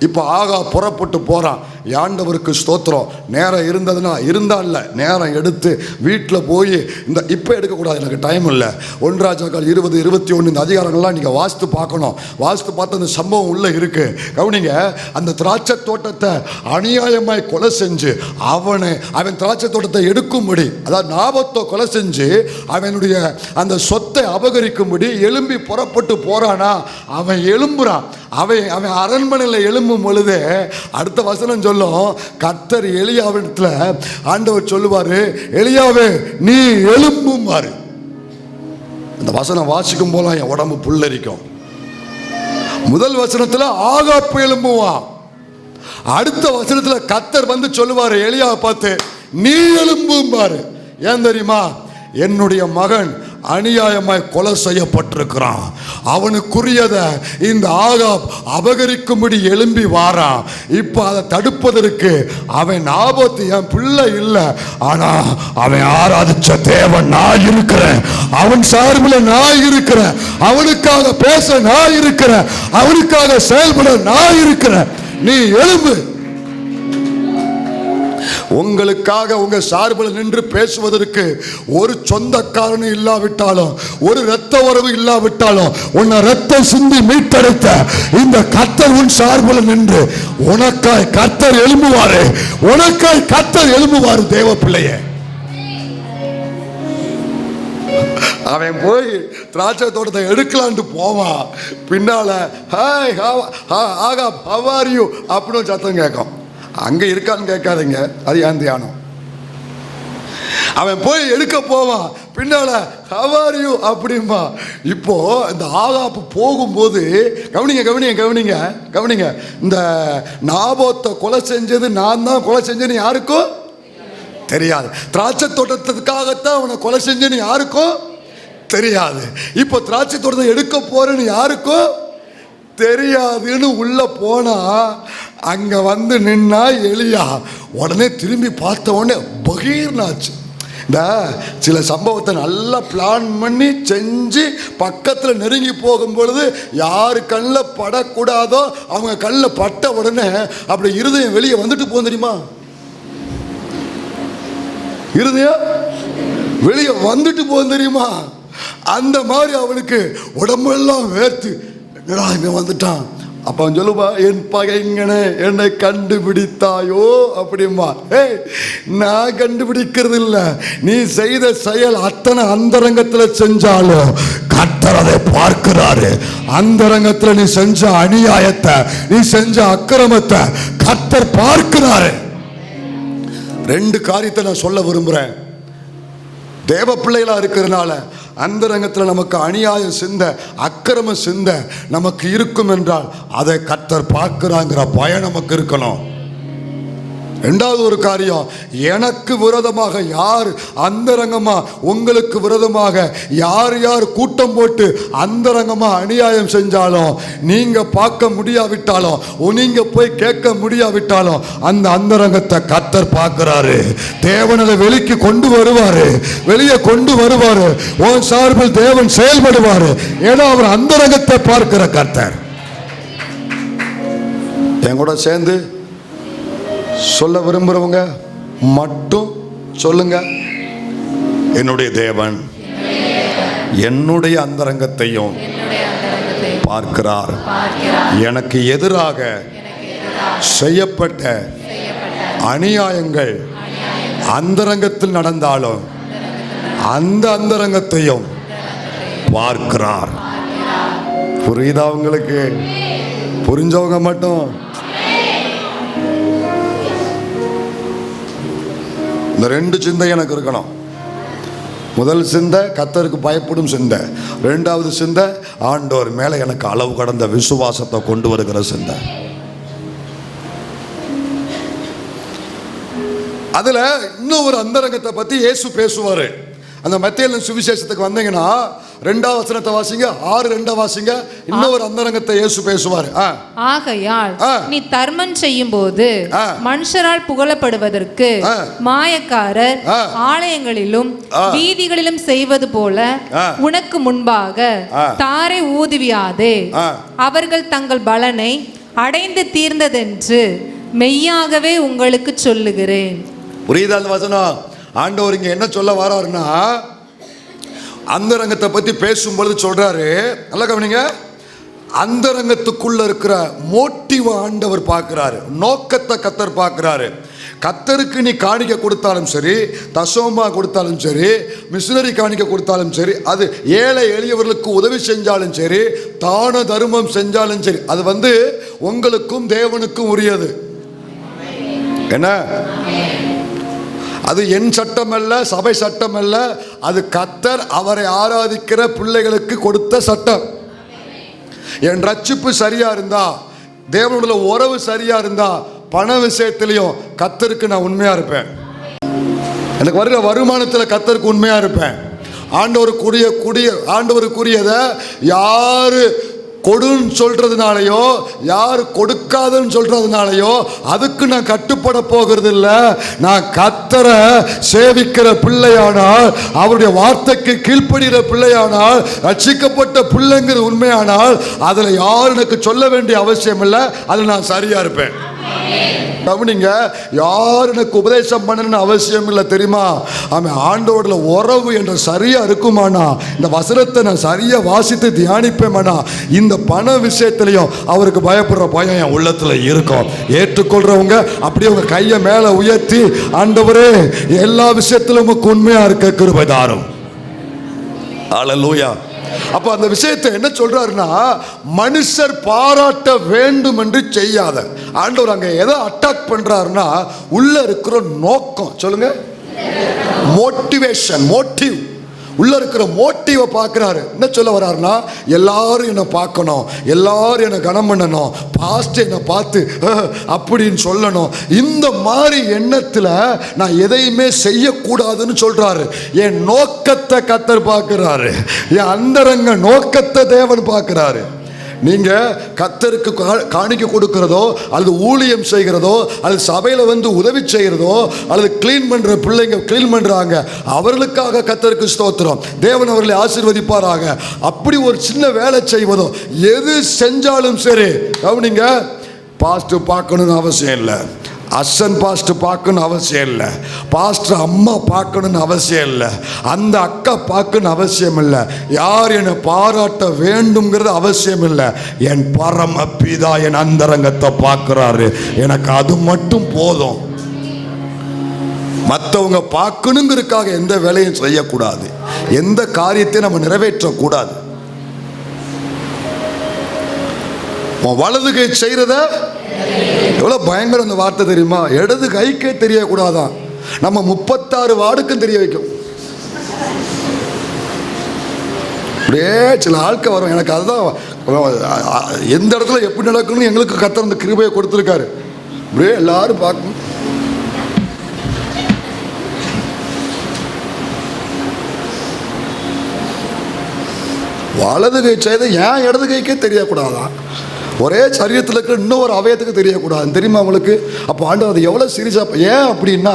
இப்போ ஆகா புறப்பட்டு போகிறான். ஆண்டவருக்கு ஸ்தோத்திரம். நேரம் இருந்ததுன்னா இருந்தால நேரம் எடுத்து வீட்டில் போய் இந்த இப்போ எடுக்கக்கூடாது, எனக்கு டைம் இல்லை. 1 ராஜாக்கள் 20, 21 இந்த அதிகாரங்கள்லாம் நீங்கள் வாசித்து பார்க்கணும். வாசித்து பார்த்து அந்த சம்பவம் உள்ளே இருக்குது. கவனிங்க, அந்த திராட்சை தோட்டத்தை அநியாயமாய் கொலை செஞ்சு அவன் திராட்சை தோட்டத்தை எடுக்கும்படி, அதாவது நாபத்தை கொலை செஞ்சு அவனுடைய அந்த சொத்தை அபகரிக்கும்படி எழும்பி புறப்பட்டு போகிறானா. அவன் எழும்புறான். அவன் அரண்மனையில் எழும்பும் பொழுது அடுத்த வசனம் சொல்லும், கர்த்தர் எலியாவிடத்துல ஆண்டவர் சொல்லுவாரு, எலியாவே நீ எழும்புமாறு. அந்த வசனம் வாசிக்கும் போல என் உடம்பு புல்லரிக்கும். முதல் வசனத்துல ஆகாப்பு எழும்புவான். அடுத்த வசனத்துல கர்த்தர் வந்து சொல்லுவாரு எலியாவை பார்த்து, நீ எழும்புமாறு. ஏன் தெரியுமா? என்னுடைய மகன் அநியாயமாய் கொலை செய்யப்பட்டிருக்கிறான், அவனுக்குரியதை இந்த ஆகாப் அபகரிக்கும்படி எழும்பி வாரான். இப்போ அதை தடுப்பதற்கு அவன் நாபோத்து என் பிள்ளை இல்லை, ஆனா அவன் ஆராதிச்ச தேவன் நான் இருக்கிறேன், அவன் சார்பில் நான் இருக்கிறேன், அவனுக்காக பேச நான் இருக்கிறேன், அவனுக்காக செயல்பட நான் இருக்கிறேன், நீ எழும்பு. உங்களுக்காக உங்க சார்பில் நின்று பேசுவதற்கு ஒரு சொந்தக்காரனும் இல்லாவிட்டாலும், ஒரு இரத்த உறவு இல்லாவிட்டாலும், உன்னை ரத்தம் சிந்தி மீட்டெடுத்த இந்த கர்த்தர் உன் சார்பில் நின்று உனக்காய் கர்த்தர் எழும்புவாரு, உனக்காய் கர்த்தர் எழும்புவாரு. தேவ பிள்ளையே, அவன் போய் திராட்சை தோட்டத்தை எடுக்கலான்ட்டு போவான். பின்னால hi Ahab how are you அப்படின்னு சத்தம் கேட்கும். அங்கே இருக்கான்னு கேட்காதீங்க, அது ஏன் தியானம். அவன் போய் எடுக்க போவான். பின்னால ஹவ் ஆர் யூ அப்படிம்பா. இப்போ இந்த ஆகாப்பு போகும்போது கவனிங்க, இந்த நாபோத்தை கொலை செஞ்சது நான் தான் கொலை செஞ்சேன்னு யாருக்கும் தெரியாது. திராட்சை தோட்டத்துக்காகத்தான் அவனை கொலை செஞ்சேன்னு யாருக்கும் தெரியாது. இப்போ திராட்சை தோட்டத்தை எடுக்க போறேன்னு யாருக்கும் தெரியாதுன்னு உள்ள போனா அங்க வந்து நின்னா எலியா. உடனே திரும்பி பார்த்த உடனே பகீர்னாச்சு. இந்த சில சம்பவத்தை நல்லா பிளான் பண்ணி செஞ்சு பக்கத்தில் நெருங்கி போகும் பொழுது யாரு கண்ணில் படக்கூடாதோ அவங்க கண்ணில் பட்ட உடனே அப்படி இருதயம் வெளியே வந்துட்டு போகும் தெரியுமா? இருதயம் வெளியே வந்துட்டு போகும் தெரியுமா? அந்த மாதிரி அவனுக்கு உடம்பெல்லாம் வேர்த்து இவன் வந்துட்டான். அப்ப அவன் சொல்லுவா, என் பகைங்கனே என்னை கண்டுபிடித்தாயோ அப்படிம்பா. நான் கண்டுபிடிக்கிறது இல்லை, நீ செய்த செயல் அத்தனை அந்தரங்கத்தில் செஞ்சாலும் கர்த்தர் அதை பார்க்கிறாரு. அந்தரங்கத்தில் நீ செஞ்ச அநியாயத்தை, நீ செஞ்ச அக்கிரமத்தை கர்த்தர் பார்க்கிறாரு. 2 காரியத்தை நான் சொல்ல விரும்புறேன். தேவ பிள்ளைகளா இருக்கிறதுனால அந்தரங்கத்தில் நமக்கு அநியாயம் சிந்த, அக்கிரம சிந்த நமக்கு இருக்கும் என்றால் அதை கர்த்தர் பார்க்கிறாங்கிற பயம் நமக்கு இருக்கணும். 2வது ஒரு காரியம், எனக்கு விரோதமாக யார் அந்தரங்கமா, உங்களுக்கு விரோதமாக யார் யார் கூட்டம் போட்டு அந்தரங்கமா அநியாயம் செஞ்சாலும், நீங்க பார்க்க முடியாவிட்டாலும், நீங்க போய் கேட்க முடியாவிட்டாலும், அந்த அந்தரங்கத்தை கர்த்தர் பார்க்கிறாரு. தேவனை வெளிக்கு கொண்டு வருவாரு, வெளியே கொண்டு வருவாரு. உன் சார்பில் தேவன் செயல்படுவாரு. ஏன்னா அவர் அந்தரங்கத்தை பார்க்கிற கர்த்தர். என் கூட சேர்ந்து சொல்ல விரும்புறவங்க மட்டும் சொல்லுங்க, என்னுடைய தேவன் என்னுடைய அந்தரங்கத்தையும் பார்க்கிறார். எனக்கு எதிராக செய்யப்பட்ட அநியாயங்கள் அந்தரங்கத்தில் நடந்தாலும் அந்த அந்தரங்கத்தையும் பார்க்கிறார். புரியுதா உங்களுக்கு? புரிஞ்சவங்க மட்டும். இந்த 2 சிந்தை எனக்கு இருக்கணும். முதல் சிந்தை கர்த்தருக்கு பயப்படும் சிந்தை. 2வது சிந்தை ஆண்டவர் மேல எனக்கு அளவு கடந்த விசுவாசத்தை கொண்டு வருகிற சிந்தை. அதுல இன்னும் ஒரு அந்தரங்கத்தை பத்தி இயேசு பேசுவாரு. அந்த மத்தேயு சுவிசேஷத்துக்கு வந்தீங்கன்னா 2வது வசனத்தை வாசிங்க, 6:2 வாசிங்க. இன்னும் ஒரு அந்தரங்கத்தை இயேசு பேசுவாரு. ஆகையால் நீ தர்மம் செய்யும் போது மனுஷரால் புகழப்படுவதற்கு மாயக்காரர் ஆலயங்களிலும் வீதிகளிலும் செய்வது போல உனக்கு முன்பாக தாரை ஊதுவியாதே. அவர்கள் தங்கள் பலனை அடைந்து தீர்ந்ததென்று மெய்யாகவே உங்களுக்கு சொல்லுகிறேன். புரியுதா அந்த வசனம்? ஆண்டவர் இங்க என்ன சொல்ல வராருன்னா, அந்தரங்கத்தை பத்தி பேசும்பொழுது சொல்றாரு, நல்லா கவனிங்க. அந்தரங்கத்துக்குள்ள இருக்கிற மோட்டிவ் ஆண்டவர் பார்க்கிறாரு, நோக்கத்தை கர்த்தர் பார்க்கிறாரு. கர்த்தருக்கு நீ காணிக்க கொடுத்தாலும் சரி, தசோமா கொடுத்தாலும் சரி, மிஷினரி காணிக்க கொடுத்தாலும் சரி, அது ஏழை எளியவர்களுக்கு உதவி செஞ்சாலும் சரி, தான தர்மம் செஞ்சாலும் சரி, அது உங்களுக்கும் தேவனுக்கும் உரியது. என்ன? அது என் சட்டம் அல்ல, சபை சட்டம் அல்ல, அது கர்த்தர் அவரை ஆராதிக்கிற பிள்ளைகளுக்கு கொடுத்த சட்டம். என் ரட்சிப்பு சரியா இருந்தா, தேவனுடைய உறவு சரியா இருந்தா, பண விஷயத்திலையும் கர்த்தருக்கு நான் உண்மையா இருப்பேன். எனக்கு வருகிற வருமானத்தில் கர்த்தருக்கு உண்மையா இருப்பேன். ஆண்டவருக்குரியதை யாரு கொடுன்னு சொல்றதுனாலயோ, யார் கொடுக்காதுன்னு சொல்றதுனாலயோ அதுக்கு நான் கட்டுப்பட போகிறது இல்லை. நான் கர்த்தரை சேவிக்கிற பிள்ளையானால், அவருடைய வார்த்தைக்கு கீழ்ப்படுகிற பிள்ளையானால், ரட்சிக்கப்பட்ட பிள்ளைங்கிற உண்மையானால், அதில் யார் எனக்கு சொல்ல வேண்டிய அவசியம் இல்லை. அதில் நான் சரியா இருப்பேன். கவனிங்க, யார் எனக்கு உபதேசம் பண்ணணும்னு அவசியம் இல்லை. தெரியுமா? அவன் ஆண்டோட உறவு என்ற சரியா இருக்குமானா, இந்த வசனத்தை நான் சரியா வாசித்து தியானிப்பேமானா, இந்த பண விஷயத்திலையும் அவருக்கு பயப்படுற பயம் என் உள்ளத்துல இருக்கும். ஏற்றுக்கொள்றவங்க அப்படியே உங்க கையை மேல உயர்த்தி, ஆண்டவரே எல்லா விஷயத்திலும் உமக்கு உண்மையா இருக்க கிருபை தாரும். அல்லேலூயா. அப்ப அந்த விஷயத்தை என்ன சொல்றாருன்னா, மனுஷர் பாராட்ட வேண்டும் என்று செய்யாத. ஆண்டவர் அங்க எதை அட்டாக் பண்றாருன்னா, உள்ள இருக்கிற நோக்கம். சொல்லுங்க, மோட்டிவேஷன், மோட்டிவ். உள்ள இருக்கிற மோட்டிவை பார்க்கிறாரு. என்ன சொல்ல வர்றாருன்னா, எல்லாரும் என்னை பார்க்கணும், எல்லாரும் என்னை கனம் பண்ணணும், பாஸ்ட் என்னை பார்த்து அப்படின்னு சொல்லணும். இந்த மாதிரி எண்ணத்தில் நான் எதையுமே செய்யக்கூடாதுன்னு சொல்றாரு. என் நோக்கத்தை கர்த்தர் பார்க்கிறாரு, என் அந்தரங்க நோக்கத்தை தேவன் பார்க்கிறாரு. நீங்க கர்த்தருக்கு காணிக்க கொடுக்கிறதோ, அல்லது ஊழியம் செய்கிறதோ, அல்லது சபையில உதவி செய்கிறதோ, அல்லது கிளீன் பண்ற பிள்ளைங்க கிளீன் பண்றாங்க, அவர்களுக்காக கர்த்தருக்கு ஸ்தோத்திரம், தேவன் அவர்களை ஆசீர்வதிப்பாராக. அப்படி ஒரு சின்ன வேலை செய்வதோ, எது செஞ்சாலும் சரி, கவனிங்க, பாஸ்ட் பார்க்கணும்னு அவசியம் இல்லை, அசன் பாஸ்டர் பார்க்கணும் அவசியம் இல்லை, பாஸ்டர் அம்மா பார்க்கணும்னு அவசியம் இல்லை, அந்த அக்கா பார்க்கணும் அவசியம் இல்லை, யார் என்னை பாராட்ட வேண்டும்ங்கிறது அவசியம் இல்லை. என் பரம பிதா என் அந்தரங்கத்தை பார்க்கிறாரு, எனக்கு அது மட்டும் போதும். மற்றவங்க பார்க்கணுங்கிறதுக்காக எந்த வேலையும் செய்யக்கூடாது, எந்த காரியத்தையும் நம்ம நிறைவேற்றக்கூடாது. வலது கை செய்யறத, எவ்வளவு பயங்கரம் அந்த வார்த்தை தெரியுமா? இடது கைக்கே தெரியக்கூடாதான், நம்ம 36 வார்டுக்கும் தெரிய வைக்கும். அப்படியே சில ஆட்கள் வரும். எனக்கு அதுதான், எந்த இடத்துல எப்படி நடக்கணும்னு எங்களுக்கு கர்த்தர் அந்த கிருபையை கொடுத்துருக்காரு. அப்படியே எல்லாரும் பார்க்கணும். வலது கை செய்த ஏன் இடது கைக்கே தெரியக்கூடாதான், ஒரே சரீரத்தில் இருக்கிற இன்னொரு அவயத்துக்கு தெரியக்கூடாது, தெரியுமா உங்களுக்கு? அப்போ ஆண்டவர் அது எவ்வளோ சீரியஸாக, ஏன் அப்படின்னா,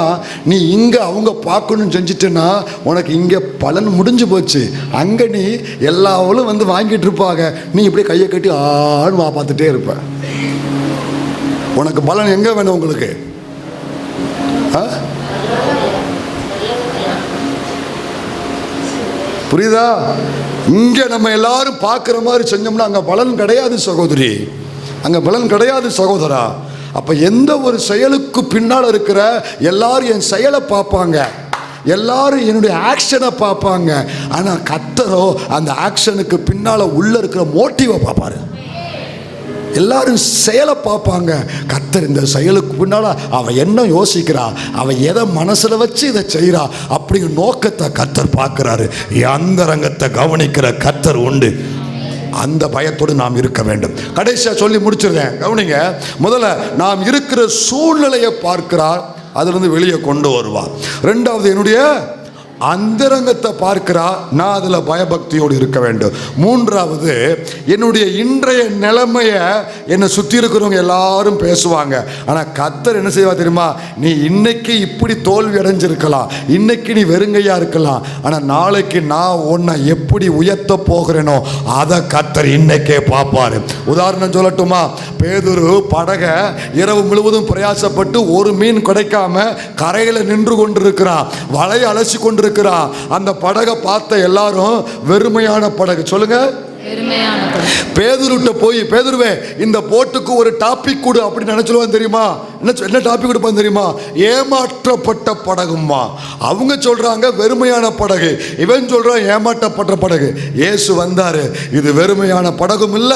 நீ இங்கே அவங்க பார்க்கணும்னு செஞ்சுட்டேன்னா உனக்கு இங்கே பலன் முடிஞ்சு போச்சு. அங்கே நீ எல்லாவளும் வாங்கிட்டு இருப்பாங்க, நீ இப்படி கையை கட்டி ஆன்னு பார்த்துட்டே இருப்ப. உனக்கு பலன் எங்கே வேணும் உங்களுக்கு? புரியுதா? இங்கே நம்ம எல்லாரும் பார்க்குற மாதிரி செஞ்சோம்னா அங்கே பலன் கிடையாது சகோதரி, அங்கே பலன் கிடையாது சகோதரா. அப்போ எந்த ஒரு செயலுக்கு பின்னால் இருக்கிற எல்லாரும் என் செயலை பார்ப்பாங்க, எல்லாரும் என்னுடைய ஆக்ஷனை பார்ப்பாங்க. ஆனால் கர்த்தரோ அந்த ஆக்ஷனுக்கு பின்னால் உள்ள இருக்கிற மோட்டிவை பார்ப்பாரு. எல்லாரும் செயலை பார்ப்பாங்க. கர்த்தர் இந்த செயலுக்கு பின்னால அவன் என்ன யோசிக்கிறா, அவன் எதை மனசுல வச்சு இதை செய்யறா அப்படிங்கிற நோக்கத்தை கர்த்தர் பார்க்கிறாரு. அந்தரங்கத்தை கவனிக்கிற கர்த்தர் உண்டு. அந்த பயத்தோடு நாம் இருக்க வேண்டும். கடைசியா சொல்லி முடிச்சிருக்கேன், கவனிங்க. முதல்ல நாம் இருக்கிற சூழ்நிலையை பார்க்கிறார், அதிலிருந்து வெளியே கொண்டு வருவார். ரெண்டாவது என்னுடைய அந்தரங்கத்தை பார்க்கிறா, நான் அதில் பயபக்தியோடு இருக்க வேண்டும். மூன்றாவது என்னுடைய இன்றைய நிலைமையை என்னை சுற்றி இருக்கிறவங்க எல்லாரும் பேசுவாங்க. ஆனால் கர்த்தர் என்ன செய்வா தெரியுமா, நீ இன்னைக்கு இப்படி தோல்வி அடைஞ்சிருக்கலாம், இன்னைக்கு நீ வெறுங்கையா இருக்கலாம், ஆனால் நாளைக்கு நான் உன்னை எப்படி உயர்த்த போகிறேனோ அதை கர்த்தர் இன்னைக்கே பார்ப்பாரு. உதாரணம் சொல்லட்டுமா, பேதுரு படகை இரவு முழுவதும் பிரயாசப்பட்டு ஒரு மீன் கிடைக்காம கரையில் நின்று கொண்டிருக்கிறான், வலையை அலசி கொண்டிருக்கிறான். அந்த படகை பார்த்த எல்லாரும் வெறுமையான படகு, சொல்லுங்க, பேதுருட்ட போய், பேதுருவே இந்த போட்டுக்கு ஒரு டாபிக் கொடு அப்படின்னு நினைச்சுடுவான் தெரியுமா? என்ன டாபிக் கொடுப்பான் தெரியுமா? ஏமாற்றப்பட்ட படகுமா. அவங்க சொல்றாங்க வெறுமையான படகு, இவன் சொல்றான் ஏமாற்றப்பட்ட படகு. இயேசு வந்தாரு, இது வெறுமையான படகும் இல்ல,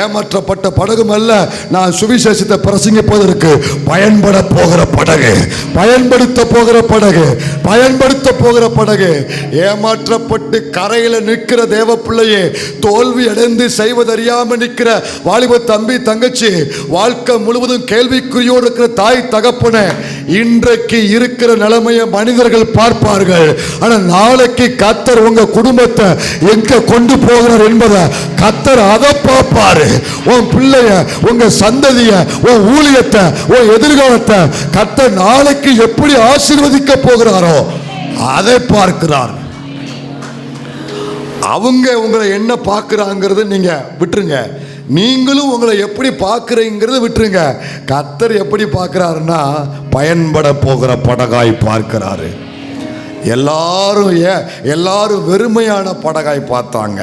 ஏமாற்றப்பட்ட படகும் அல்ல, நான் சுவிசேஷத்தை பிரசங்கிப்பதற்கு பயன்பட போகிற படகு, பயன்படுத்த போகிற படகு, பயன்படுத்த போகிற படகு. ஏமாற்றப்பட்டு கரையில நிற்கிற தேவ பிள்ளையே, தோல்வி அடைந்து செய்வதறியாம நிற்கிற வாலிப தம்பி தங்கச்சி, வாழ்க்கை முழுவதும் கேள்விக்குறியோடு இருக்கிற தாய் தகப்பனே, இன்றைக்கு இருக்கிற நிலைமையை மனிதர்கள் பார்ப்பார்கள், ஆனா நாளைக்கு கர்த்தர் உங்க குடும்பத்தை எங்க கொண்டு போகிறார் என்பதை கர்த்தர் அதை பார்ப்பாரு. உன் பிள்ளைய, உங்க சந்ததிய, உன் ஊழியத்தை, உன் எதிர்காலத்தை கர்த்தர் நாளைக்கு எப்படி ஆசீர்வதிக்க போகிறாரோ அதை பார்க்கிறார். அவங்க உங்களை என்ன பார்க்குறாங்கிறது நீங்க விட்டுருங்க, நீங்களும் உங்களை எப்படி பார்க்குறீங்கிறத விட்டுருங்க. கர்த்தர் எப்படி பார்க்குறாருன்னா பயன்பட போகிற படகாய் பார்க்கிறாரு. எல்லாரும் வெறுமையான படகாய் பார்த்தாங்க,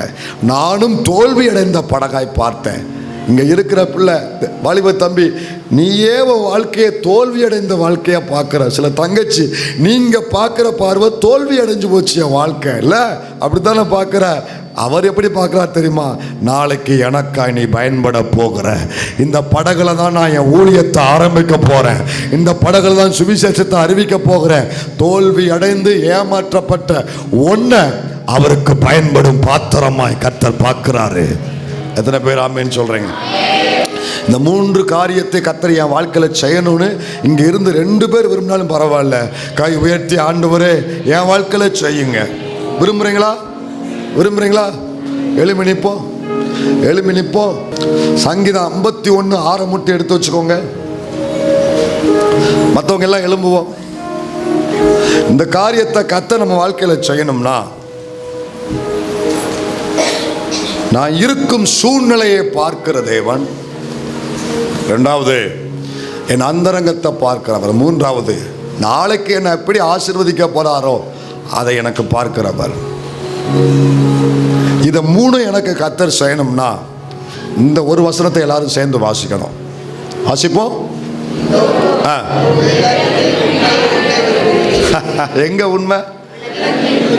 நானும் தோல்வி அடைந்த படகாய் பார்த்தேன். இங்க இருக்கிற பிள்ளை வாலிப தம்பி, நீயே வாழ்க்கையை தோல்வி அடைந்த வாழ்க்கையா பார்க்குற. சில தங்கச்சி, நீங்க பார்க்குற பார்வை தோல்வி அடைஞ்சு போச்சு என் வாழ்க்கை இல்லை, அப்படித்தானே பார்க்குற. அவர் எப்படி பார்க்குறார் தெரியுமா? நாளைக்கு எனக்காய் நீ பயன்பட போகிற இந்த படகுல தான் நான் என் ஊழியத்தை ஆரம்பிக்க போறேன், இந்த படகுல தான் சுவிசேஷத்தை அறிவிக்க போகிறேன். தோல்வி அடைந்து ஏமாற்றப்பட்ட ஒன்றை அவருக்கு பயன்படும் பாத்திரமாய் கர்த்தர் பார்க்கிறாரு. எத்தனை பேர் ஆமேன்னு சொல்றீங்க? இந்த மூன்று காரியத்தை கர்த்தர் என் வாழ்க்கையில் செய்யணும்னு இங்க இருந்து 2 பேர் விரும்பினாலும் பரவாயில்ல, கை உயர்த்தி ஆண்டவரே என் வாழ்க்கையில் செய்யுங்க. விரும்புறீங்களா? விரும்புறீங்களா? எழுமி நிற்போம், எழுமி நிற்போம். சங்கீதம் 51 6 முட்டை எடுத்து வச்சுக்கோங்க. மற்றவங்க எல்லாம் எழும்புவோம். இந்த காரியத்தை கர்த்தர் நம்ம வாழ்க்கையில் செய்யணும்னா, நான் இருக்கும் சூழ்நிலையை பார்க்கிற தேவன், இரண்டாவது என் அந்தரங்கத்தை பார்க்கிறவர், மூன்றாவது நாளைக்கு என்னை எப்படி ஆசீர்வதிக்க போறாரோ அதை எனக்கு பார்க்கிறவர். இதை 3 எனக்கு கர்த்தர் செய்யணும்னா இந்த ஒரு வசனத்தை எல்லாரும் சேர்ந்து வாசிக்கணும். வாசிப்போம். எங்க உண்மை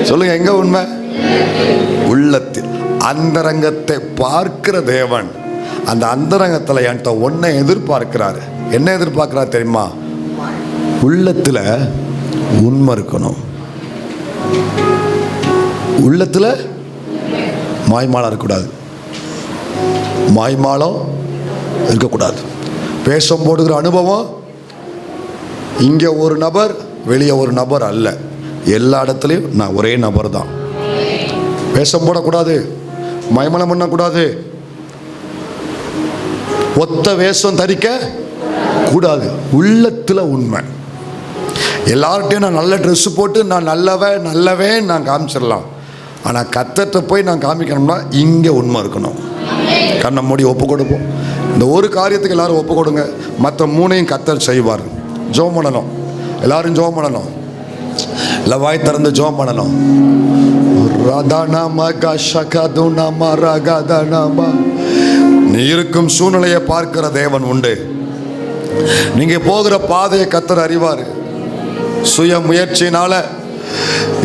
சொல்லுங்க, எங்க உண்மை? உள்ளத்தில் அந்தரங்கத்தை பார்க்கிற தேவன் அந்த அந்தரங்கத்தில் என்கிட்ட ஒன்றை எதிர்பார்க்கிறாரு. என்ன எதிர்பார்க்கிறார் தெரியுமா? உள்ளத்தில் உண்மை இருக்கணும், உள்ளத்தில் மாய்மாலம் இருக்கக்கூடாது, மாய்மாலம் இருக்கக்கூடாது. வேஷம் போடுகிற அனுபவம் இங்கே ஒரு நபர் வெளியே ஒரு நபர் அல்ல, எல்லா இடத்துலையும் நான் ஒரே நபர் தான். வேஷம் போடக்கூடாது, மயமலம் பண்ணக்கூடாது, ஒத்த வேஷம் தரிக்க கூடாது. உள்ளத்தில் உண்மை. எல்லார்ட்டையும் நான் நல்ல ட்ரெஸ் போட்டு நான் நல்லவே நான் காமிச்சிடலாம், ஆனால் கர்த்தர்ட்ட போய் நான் காமிக்கணும்னா இங்கே உண்மை இருக்கணும். கண்ணை மூடி ஒப்பு கொடுப்போம். இந்த ஒரு காரியத்துக்கு எல்லாரும் ஒப்பு கொடுங்க, மற்ற 3ஐயும் கர்த்தர் செய்வார். ஜெபம் பண்ணணும், எல்லாரும் ஜெபம் பண்ணணும், இல்லை வாய் திறந்து ஜெபம் பண்ணணும். நீ இருக்கும் சூழ்நிலையை பார்க்கிற தேவன் உண்டு. நீங்க போகிற பாதையை கர்த்தர் அறிவார். சுய முயற்சியினால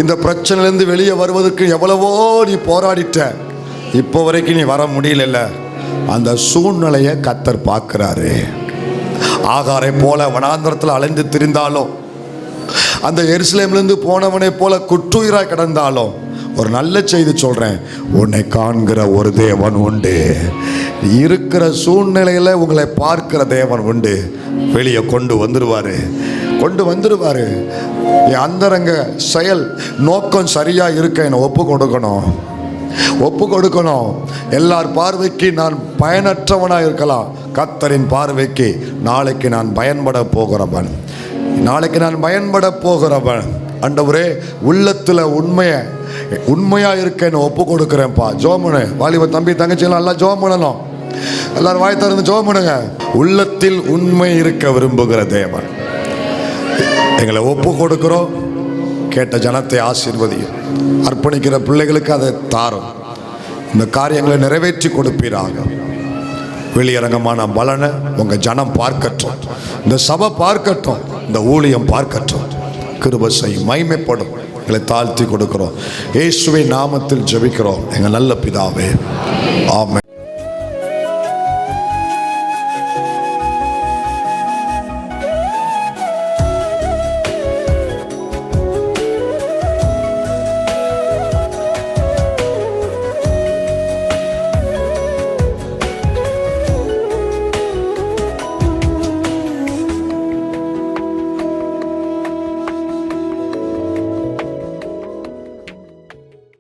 இந்த பிரச்சனையிலிருந்து வெளியே வருவதற்கு எவ்வளவோ நீ போராடிட்ட, இப்போ வரைக்கும் நீ வர முடியல. அந்த சூழ்நிலையை கர்த்தர் பார்க்கிறாரு. ஆகாரை போல வனாந்தரத்தில் அலைந்து திரிந்தாலும், அந்த எருசலேமிலிருந்து போனவனை போல குற்றுயிராய் கிடந்தாலும், ஒரு நல்ல செய்தி சொல்றேன், உன்னை காண்கிற ஒரு தேவன் உண்டு. இருக்கிற சூழ்நிலையில உங்களை பார்க்கிற தேவன் உண்டு. வெளியே கொண்டு வந்துருவாரு. என் அந்தரங்க செயல் நோக்கம் சரியா இருக்க என்னை ஒப்பு கொடுக்கணும். எல்லார் பார்வைக்கு நான் பயனற்றவனாக இருக்கலாம். கர்த்தரின் பார்வைக்கு நாளைக்கு நான் பயன்பட போகிறவன். ஆண்டவரே, உள்ளத்தில் உண்மையா இருக்க என்னை ஒப்பு கொடுக்குறேன்ப்பா. ஜோமனு வாலிப தம்பி தங்கச்சியெல்லாம் எல்லாம் ஜோம் பண்ணணும். எல்லாரும் வாய் திறந்து ஜோம் பண்ணுங்க. உள்ளத்தில் உண்மை இருக்க விரும்புகிற தேவன். எங்களை ஒப்பு கொடுக்கிறோம். கேட்ட ஜனத்தை ஆசீர்வதியும். அர்ப்பணிக்கிற பிள்ளைகளுக்கு அதை தாரும். இந்த காரியங்களை நிறைவேற்றி கொடுப்பீராக. வெளியரங்கமான பலனை உங்க ஜனம் பார்க்கட்டும், இந்த சபை பார்க்கட்டும், இந்த ஊழியம் பார்க்கட்டும். கிருபை செய்யும், மகிமைப்படும். எங்களை தாழ்த்தி கொடுக்கிறோம். இயேசுவின் நாமத்தில் ஜெபிக்கிறோம் எங்கள் நல்ல பிதாவே, ஆமென்.